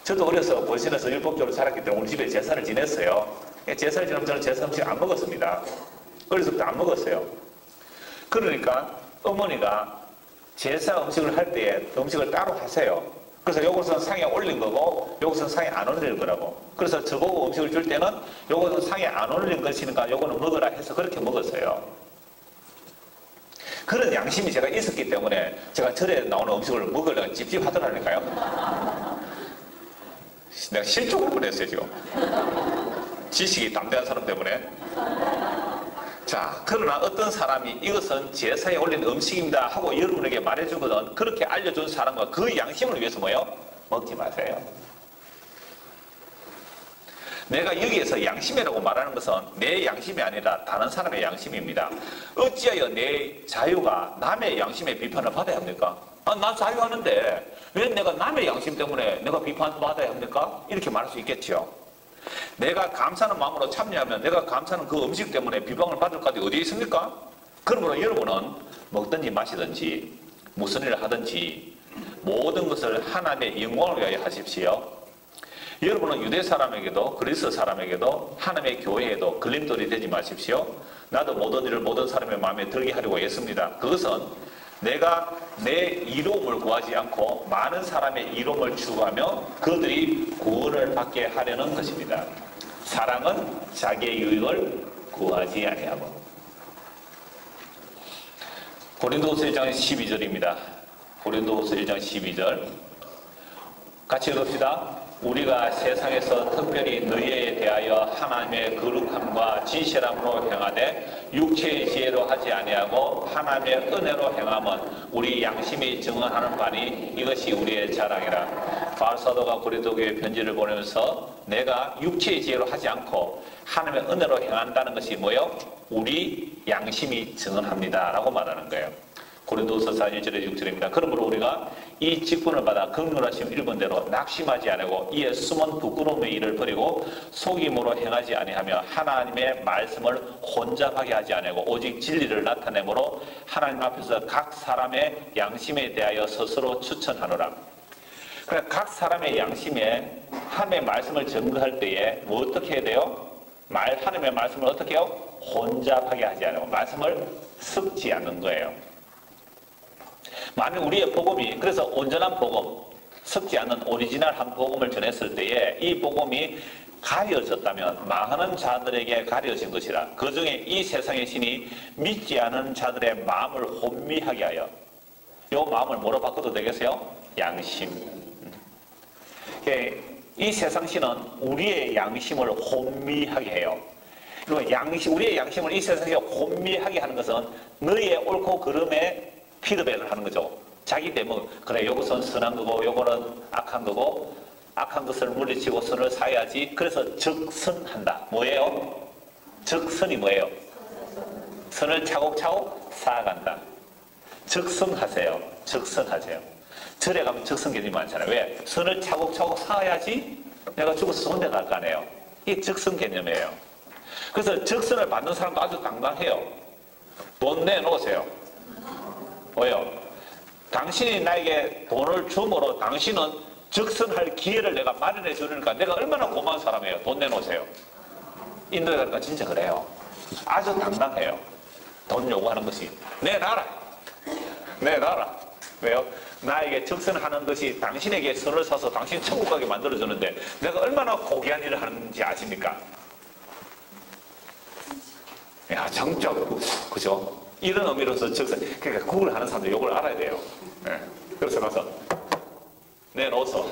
저도 어려서 본신에서 율법적으로 자랐기 때문에 우리 집에 제사를 지냈어요. 제사를 지내면 저는 제사 음식 안 먹었습니다. 어렸을 때부터 안 먹었어요. 그러니까 어머니가 제사 음식을 할 때에 음식을 따로 하세요. 그래서 요것은 상에 올린 거고 요것은 상에 안 올릴 거라고. 그래서 저보고 음식을 줄 때는 요것은 상에 안 올린 것이니까 요거는 먹으라 해서 그렇게 먹었어요. 그런 양심이 제가 있었기 때문에 제가 절에 나오는 음식을 먹으려고 찝찝하더라니까요. 내가 실족을 뻔했어요 지금. 지식이 담대한 사람 때문에. 자, 그러나 어떤 사람이 이것은 제사에 올린 음식입니다 하고 여러분에게 말해주거든 그렇게 알려준 사람과 그 양심을 위해서 뭐요? 먹지 마세요. 내가 여기에서 양심이라고 말하는 것은 내 양심이 아니라 다른 사람의 양심입니다. 어찌하여 내 자유가 남의 양심의 비판을 받아야 합니까? 아, 나 자유하는데 왜 내가 남의 양심 때문에 내가 비판받아야 합니까? 이렇게 말할 수 있겠죠. 내가 감사하는 마음으로 참여하면 내가 감사하는 그 음식 때문에 비방을 받을 까지 어디에 있습니까? 그러므로 여러분은 먹든지 마시든지 무슨 일을 하든지 모든 것을 하나님의 영광을 위하여 하십시오. 여러분은 유대 사람에게도 그리스 사람에게도 하나님의 교회에도 걸림돌이 되지 마십시오. 나도 모든 일을 모든 사람의 마음에 들게 하려고 했습니다. 그것은 내가 내 이로움을 구하지 않고 많은 사람의 이로움을 추구하며 그들이 구원을 받게 하려는 것입니다. 사랑은 자기의 유익을 구하지 아니하고. 고린도후서 1장 12절입니다. 고린도후서 1장 12절 같이 읽읍시다. 우리가 세상에서 특별히 너희에 대하여 하나님의 거룩함과 진실함으로 행하되 육체의 지혜로 하지 아니하고 하나님의 은혜로 행함은 우리 양심이 증언하는 바니 이것이 우리의 자랑이라. 바울 사도가 고린도 교회 편지를 보내면서 내가 육체의 지혜로 하지 않고 하나님의 은혜로 행한다는 것이 뭐예요? 우리 양심이 증언합니다 라고 말하는 거예요. 고린도후서 4장 1절에 6절입니다. 그러므로 우리가 이 직분을 받아 긍휼하심 1번대로 낙심하지 아니하고 이에 숨은 부끄러움의 일을 버리고 속임으로 행하지 아니하며 하나님의 말씀을 혼잡하게 하지 아니하고 오직 진리를 나타내므로 하나님 앞에서 각 사람의 양심에 대하여 스스로 추천하노라. 그러니까 각 사람의 양심에 하나님의 말씀을 증거할 때에 뭐 어떻게 해야 돼요? 하나님의 말씀을 어떻게 해요? 혼잡하게 하지 않고 말씀을 섞지 않는 거예요. 만약 우리의 복음이 그래서 온전한 복음, 섞지 않는 오리지널한 복음을 전했을 때에 이 복음이 가려졌다면 망하는 자들에게 가려진 것이라. 그 중에 이 세상의 신이 믿지 않은 자들의 마음을 혼미하게 하여 이 마음을 뭐로 바꿔도 되겠어요? 양심. 이 세상 신은 우리의 양심을 혼미하게 해요. 그리고 우리의 양심을 이 세상에 혼미하게 하는 것은 너희의 옳고 그름에 피드백을 하는 거죠. 자기 대목, 그래 이것은 선한 거고 요거는 악한 거고 악한 것을 물리치고 선을 사야지. 그래서 적선한다. 뭐예요? 적선이 뭐예요? 선을 차곡차곡 쌓아간다. 적선하세요. 적선하세요. 절에 가면 적선 개념이 많잖아요. 왜? 선을 차곡차곡 쌓아야지 내가 죽어서 좋은 데 갈 거 아니에요. 이게 적선 개념이에요. 그래서 적선을 받는 사람도 아주 당당해요. 돈 내놓으세요. 왜요? 당신이 나에게 돈을 줌으로 당신은 적선할 기회를 내가 마련해 주니까 내가 얼마나 고마운 사람이에요. 돈 내놓으세요. 인도에 가니까 진짜 그래요. 아주 당당해요. 돈 요구하는 것이 내놔라. 내놔라. 왜요? 나에게 적선하는 것이 당신에게 선을 사서 당신 천국 가게 만들어주는데 내가 얼마나 고귀한 일을 하는지 아십니까? 야, 정적, 그죠? 이런 의미로서 적선, 그러니까 국을 하는 사람들 이걸 알아야 돼요. 네. 그래서 가서 내놓어서.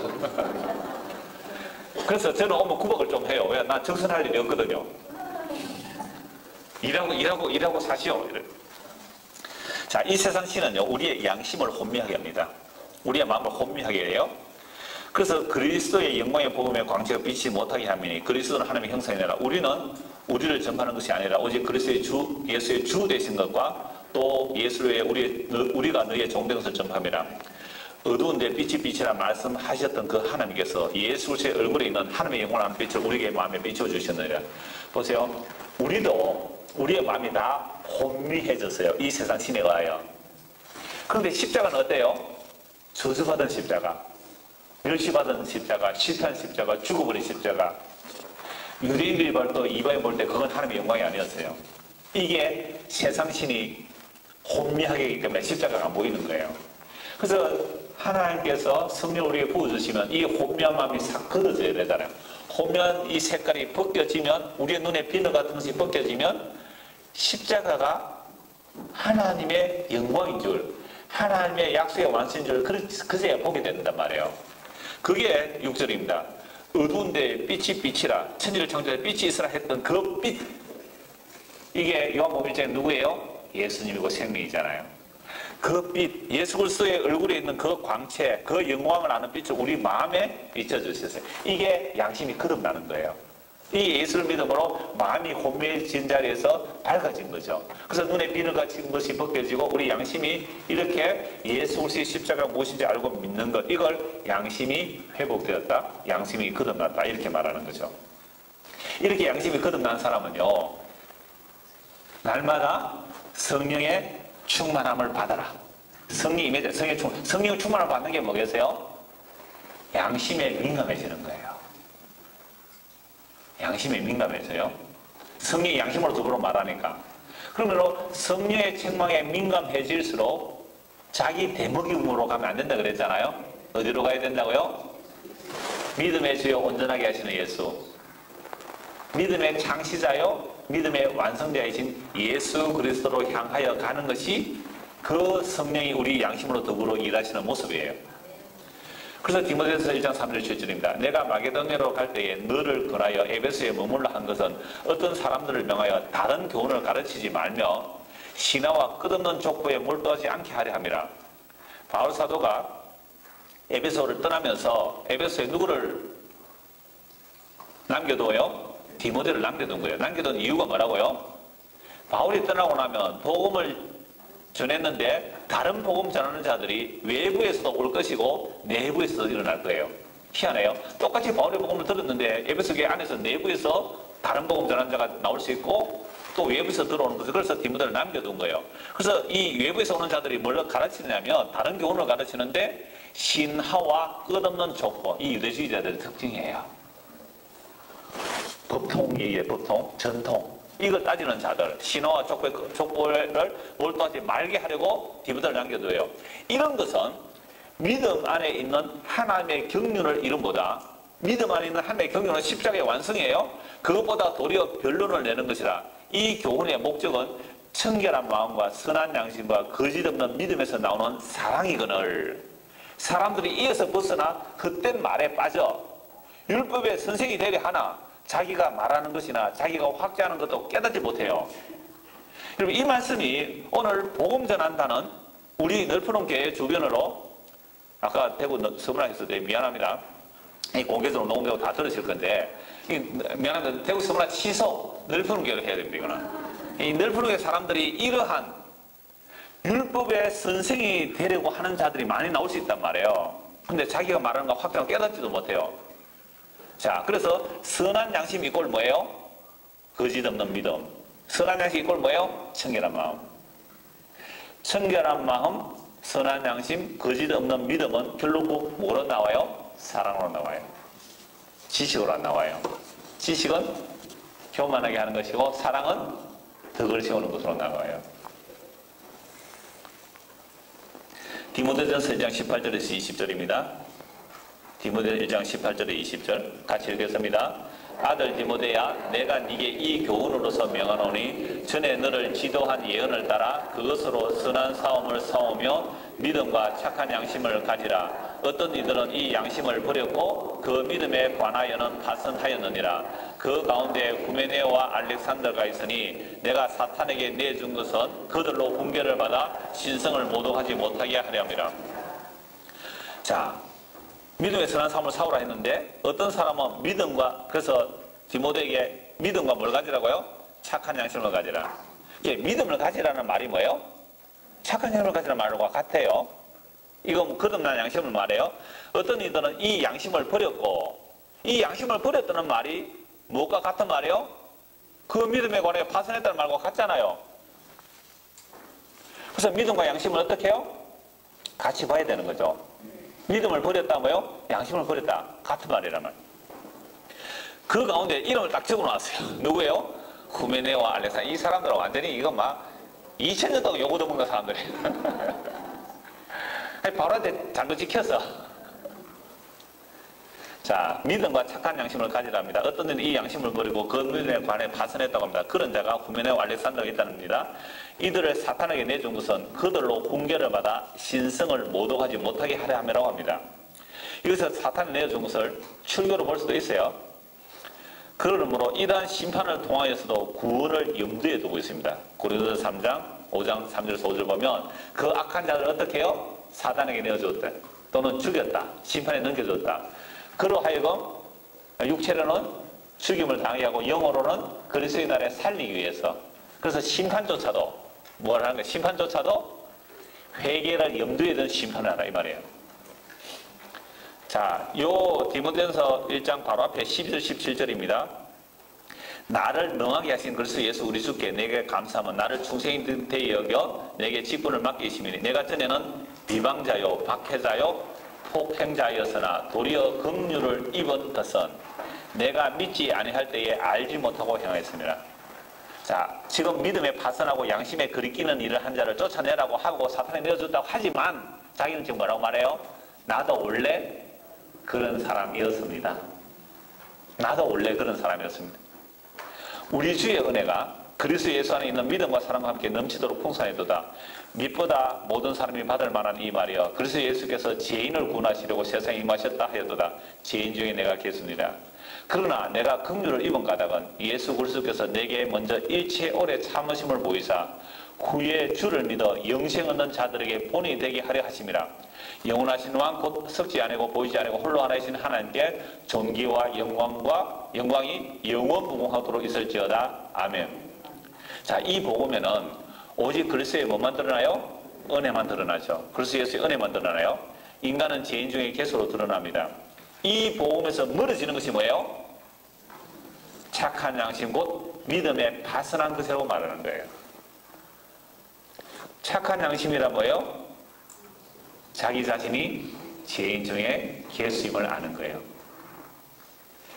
그래서 저는 오면 구박을 좀 해요. 왜? 난 적선할 일이 없거든요. 일하고 사시오. 이래. 자, 이 세상 신은요, 우리의 양심을 혼미하게 합니다. 우리의 마음을 혼미하게 해요. 그래서 그리스도의 영광의 복음의 광채가 비치지 못하게 하미니 그리스도는 하나님의 형상이라 우리는 우리를 전파하는 것이 아니라 오직 그리스도의 주 예수의 주 되신 것과 또 예수 외에 우리가 너희의 종된 것을 전파함이라. 어두운데 빛이 빛이라 말씀하셨던 그 하나님께서 예수 그리스도의 얼굴에 있는 하나님의 영원한 빛을 우리의 마음에 비춰주셨느니라. 보세요. 우리의 마음이 다 혼미해졌어요. 이 세상 신에 의하여. 그런데 십자가는 어때요? 저주받은 십자가, 멸시받은 십자가, 실패한 십자가, 죽어버린 십자가. 유대인들이 볼 때 이방인 볼 때 그건 하나님의 영광이 아니었어요. 이게 세상 신이 혼미하게 하기 때문에 십자가가 안 보이는 거예요. 그래서 하나님께서 성령을 우리에게 부어주시면 이 혼미한 마음이 싹 걷어져야 되잖아요. 혼미한 이 색깔이 벗겨지면, 우리의 눈에 비늘 같은 것이 벗겨지면 십자가가 하나님의 영광인 줄, 하나님의 약속의 완성인 줄 그제야 보게 된단 말이에요. 그게 6절입니다. 어두운데 빛이 빛이라, 천지를 창조해 빛이 있으라 했던 그 빛, 이게 요한복음 1장에 누구예요? 예수님이고 생명이잖아요. 그 빛, 예수 그리스도의 얼굴에 있는 그 광채, 그 영광을 아는 빛을 우리 마음에 비춰주셨어요. 이게 양심이 거듭나는 거예요. 이 예수를 믿음으로 마음이 혼미해진 자리에서 밝아진 거죠. 그래서 눈에 비늘 같은 것이 벗겨지고 우리 양심이 이렇게 예수 그리스도의 십자가가 무엇인지 알고 믿는 것, 이걸 양심이 회복되었다, 양심이 거듭났다, 이렇게 말하는 거죠. 이렇게 양심이 거듭난 사람은요, 날마다 성령의 충만함을 받아라. 성령의 충만함을 받는 게 뭐겠어요? 양심에 민감해지는 거예요. 양심에 민감해져요. 성령이 양심으로 더불어 말하니까. 그러므로 성령의 책망에 민감해질수록 자기 대먹임으로 가면 안 된다 그랬잖아요. 어디로 가야 된다고요? 믿음의 주여 온전하게 하시는 예수, 믿음의 창시자요 믿음의 완성자이신 예수 그리스도로 향하여 가는 것이 그 성령이 우리 양심으로 더불어 일하시는 모습이에요. 그래서 디모데전서 1장 3절 7절입니다. 내가 마게도냐로 갈 때에 너를 권하여 에베소에 머물러 한 것은 어떤 사람들을 명하여 다른 교훈을 가르치지 말며 신화와 끝없는 족보에 몰두하지 않게 하려 함이라. 바울 사도가 에베소를 떠나면서 에베소에 누구를 남겨둬요? 디모데를 남겨둔 거예요. 남겨둔 이유가 뭐라고요? 바울이 떠나고 나면 복음을 전했는데 다른 복음 전하는 자들이 외부에서도 올 것이고 내부에서도 일어날 거예요. 희한해요. 똑같이 바울의 복음을 들었는데 에베소 교회 안에서 내부에서 다른 복음 전하는 자가 나올 수 있고 또 외부에서 들어오는 거죠. 그래서 디모데를 남겨둔 거예요. 그래서 이 외부에서 오는 자들이 뭘 가르치냐면 다른 교훈을 가르치는데 신하와 끝없는 족보, 이 유대주의자들의 특징이에요. 법통이에요. 법통, 전통. 이걸 따지는 자들, 신화와 족보를 몰두하지 말게 하려고 디모데를 남겨둬요. 이런 것은 믿음 안에 있는 하나님의 경륜을 이름보다, 믿음 안에 있는 하나님의 경륜은 십자가의 완성이에요. 그것보다 도리어 변론을 내는 것이라. 이 교훈의 목적은 청결한 마음과 선한 양심과 거짓 없는 믿음에서 나오는 사랑이거늘 사람들이 이어서 벗어나 헛된 말에 빠져 율법의 선생이 되려 하나 자기가 말하는 것이나 자기가 확증하는 것도 깨닫지 못해요. 여러분, 이 말씀이 오늘 복음 전한다는 우리 넓은 교회 주변으로, 아까 대구 서문학에 있을 때 미안합니다. 이 공개적으로 녹음되고 다 들으실 건데, 미안합니다. 대구 서문학 취소, 넓은 교회를 해야 됩니다. 이거는. 이 넓은 교회 사람들이 이러한 율법의 선생이 되려고 하는 자들이 많이 나올 수 있단 말이에요. 근데 자기가 말하는 거 확증하고 깨닫지도 못해요. 자, 그래서 선한 양심 이꼴 뭐예요? 거짓 없는 믿음. 선한 양심 이꼴 뭐예요? 청결한 마음. 청결한 마음, 선한 양심, 거짓 없는 믿음은 결국 뭐로 나와요? 사랑으로 나와요. 지식으로 안 나와요. 지식은 교만하게 하는 것이고 사랑은 덕을 세우는 것으로 나와요. 디모데전서 1장 18절에서 20절입니다. 디모데 1장 18절에 20절 같이 읽겠습니다. 아들 디모데야, 내가 네게 이 교훈으로서 명하노니 전에 너를 지도한 예언을 따라 그것으로 선한 싸움을 싸우며 믿음과 착한 양심을 가지라. 어떤 이들은 이 양심을 버렸고 그 믿음에 관하여는 파선하였느니라. 그 가운데 후메네오와 알렉산더가 있으니 내가 사탄에게 내준 것은 그들로 훈계를 받아 신성을 모독하지 못하게 하려 함이라. 자, 믿음의 선한 삶을 사오라 했는데 어떤 사람은 믿음과, 그래서 디모데에게 믿음과 뭘 가지라고요? 착한 양심을 가지라. 예, 믿음을 가지라는 말이 뭐예요? 착한 양심을 가지라는 말과 같아요. 이거 뭐 거듭난 양심을 말해요. 어떤 이들은 이 양심을 버렸고, 이 양심을 버렸다는 말이 무엇과 같은 말이에요? 그 믿음에 관해 파선했다는 말과 같잖아요. 그래서 믿음과 양심을 어떻게 해요? 같이 봐야 되는 거죠. 믿음을 버렸다 뭐요? 양심을 버렸다. 같은 말이란 말. 그 가운데 이름을 딱 적어놨어요. 누구예요? 후메네와 알렉산더. 이 사람들은 완전히 이거 막 2000년 동안 요구 듣는 사람들이에요. 바울한테 잘못 지켰어. 자, 믿음과 착한 양심을 가지랍니다. 어떤 이는 이 양심을 버리고 그 믿음에 관해 파선했다고 합니다. 그런 자가 후메네와 알렉산더가 있다는겁니다. 이들을 사탄에게 내준 것은 그들로 훈계를 받아 신성을 모독하지 못하게 하려 함이라고 합니다. 여기서 사탄이 내준 것을 출교로 볼 수도 있어요. 그러므로 이러한 심판을 통하여서도 구원을 염두에 두고 있습니다. 고린도서 3장 5장 3절에서 5절 보면 그 악한 자를 어떻게 해요? 사단에게 내어주었다. 또는 죽였다. 심판에 넘겨줬다. 그로 하여금 육체로는 죽임을 당하게 하고 영어로는 그리스도의 날에 살리기 위해서. 그래서 심판조차도 뭘 하는 거예요? 심판조차도 회개를 염두에 둔 심판을 하라 이 말이에요. 자, 요 디모데전서 1장 바로 앞에 12절 17절입니다. 나를 능하게 하신 그리스도 예수 우리 주께 내게 감사하면 나를 충성히 대히 여겨 내게 직분을 맡기시니 내가 전에는 비방자요 박해자요 폭행자였으나 도리어 긍휼을 입은 것은 내가 믿지 아니할 때에 알지 못하고 행하였습니다. 자, 지금 믿음에 파선하고 양심에 그리끼는 일을 한 자를 쫓아내라고 하고 사탄에 내어줬다고 하지만 자기는 지금 뭐라고 말해요? 나도 원래 그런 사람이었습니다. 나도 원래 그런 사람이었습니다. 우리 주의 은혜가 그리스도 예수 안에 있는 믿음과 사랑과 함께 넘치도록 풍성해도다. 믿보다 모든 사람이 받을 만한 이 말이여 그리스도 예수께서 죄인을 구원하시려고 세상에 임하셨다 하여도다. 죄인 중에 내가 개수니라. 그러나 내가 긍휼을 입은 까닭은 예수 그리스도께서 내게 먼저 일체 오래 참으심을 보이사 후에 주를 믿어 영생 얻는 자들에게 본이 되게 하려 하심이라. 영원하신 왕 곧 섞지 아니고 보이지 아니고 홀로 하나이신 하나님께 존귀와 영광이 영원 무궁하도록 있을지어다. 아멘. 자, 이 복음에는 오직 그리스도의 뭐만 드러나요? 은혜만 드러나죠. 그리스도 예수의 은혜만 드러나요. 인간은 죄인 중에 개수로 드러납니다. 이 복음에서 멀어지는 것이 뭐예요? 착한 양심 곧 믿음에 파선한 것이라고 말하는 거예요. 착한 양심이란 뭐예요? 자기 자신이 죄인 중에 개수임을 아는 거예요.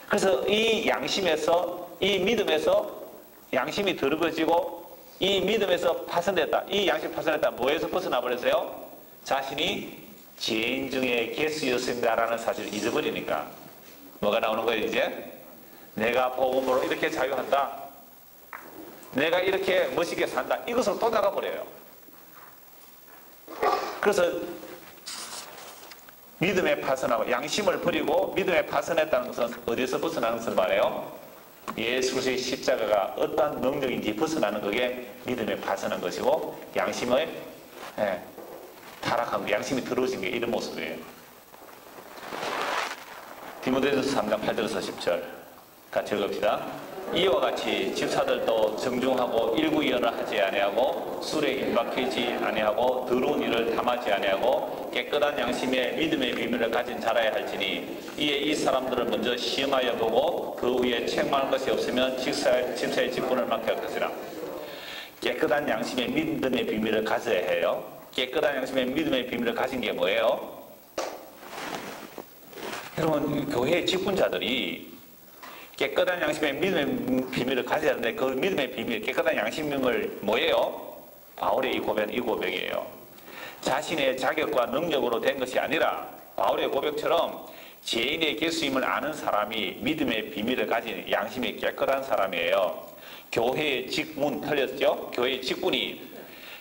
그래서 이 양심에서, 이 믿음에서 양심이 더러워지고 이 믿음에서 파선됐다. 이 양심 파선됐다. 뭐에서 벗어나 버렸어요? 자신이 죄인 중에 개수였습니다라는 사실을 잊어버리니까 뭐가 나오는 거예요 이제? 내가 복음으로 이렇게 자유한다. 내가 이렇게 멋있게 산다. 이것으로 또 나가버려요. 그래서 믿음에 파선하고 양심을 버리고 믿음에 파선했다는 것은 어디서 벗어나는 것을 말해요? 예수 그리스도의 십자가가 어떠한 능력인지 벗어나는 그게 믿음에 파선한 것이고 양심의 타락한 거, 양심이 더러워진 게 이런 모습이에요. 디모데전서 3장 8절에서 10절 같이 읽읍시다. 이와 같이 집사들도 정중하고 일구이언을 하지 아니하고 술에 임박하지 아니하고 더러운 일을 탐하지 아니하고 깨끗한 양심의 믿음의 비밀을 가진 자라야 할지니 이에 이 사람들을 먼저 시험하여 보고 그 후에 책망할 것이 없으면 집사의 직분을 맡겨야 할 것이라. 깨끗한 양심의 믿음의 비밀을 가져야 해요. 깨끗한 양심의 믿음의 비밀을 가진 게 뭐예요? 여러분, 교회의 직분자들이 깨끗한 양심의 믿음의 비밀을 가져야 하는데 그 믿음의 비밀, 깨끗한 양심을 뭐예요? 바울의 이 고백이에요. 자신의 자격과 능력으로 된 것이 아니라 바울의 고백처럼 죄인의 개수임을 아는 사람이 믿음의 비밀을 가진 양심이 깨끗한 사람이에요. 교회의 직문 틀렸죠? 교회의 직분이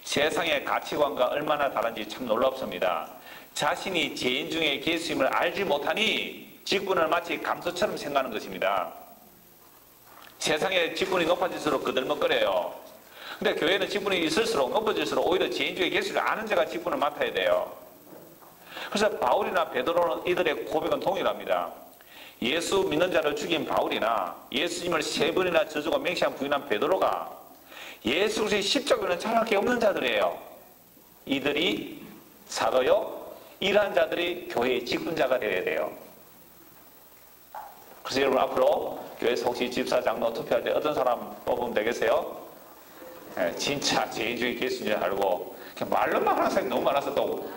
세상의 가치관과 얼마나 다른지 참 놀랍습니다. 자신이 죄인 중에 개수임을 알지 못하니 직분을 마치 감소처럼 생각하는 것입니다. 세상에 직분이 높아질수록 그들먹거려요. 근데 교회는 직분이 있을수록 높아질수록 오히려 죄인 중에 개수를 아는 자가 직분을 맡아야 돼요. 그래서 바울이나 베드로는 이들의 고백은 동일합니다. 예수 믿는 자를 죽인 바울이나 예수님을 3번이나 저주고 맹세한 부인한 베드로가 예수 그리스도의 십자가는 잘할 게 없는 자들이에요. 이들이 사도요, 이러한 자들이 교회의 직분자가 되어야 돼요. 그래서 여러분 앞으로 교회에서 혹시 집사, 장로 투표할 때 어떤 사람 뽑으면 되겠어요? 네, 진짜 제인주의 개수인 줄 알고 말로만 하는 사람이 너무 많아서 또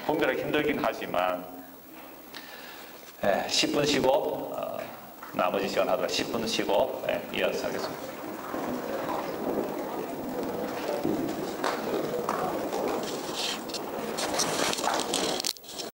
분별하기 힘들긴 하지만 10분 쉬고 나머지 시간 하도록 10분 쉬고 이어서 하겠습니다.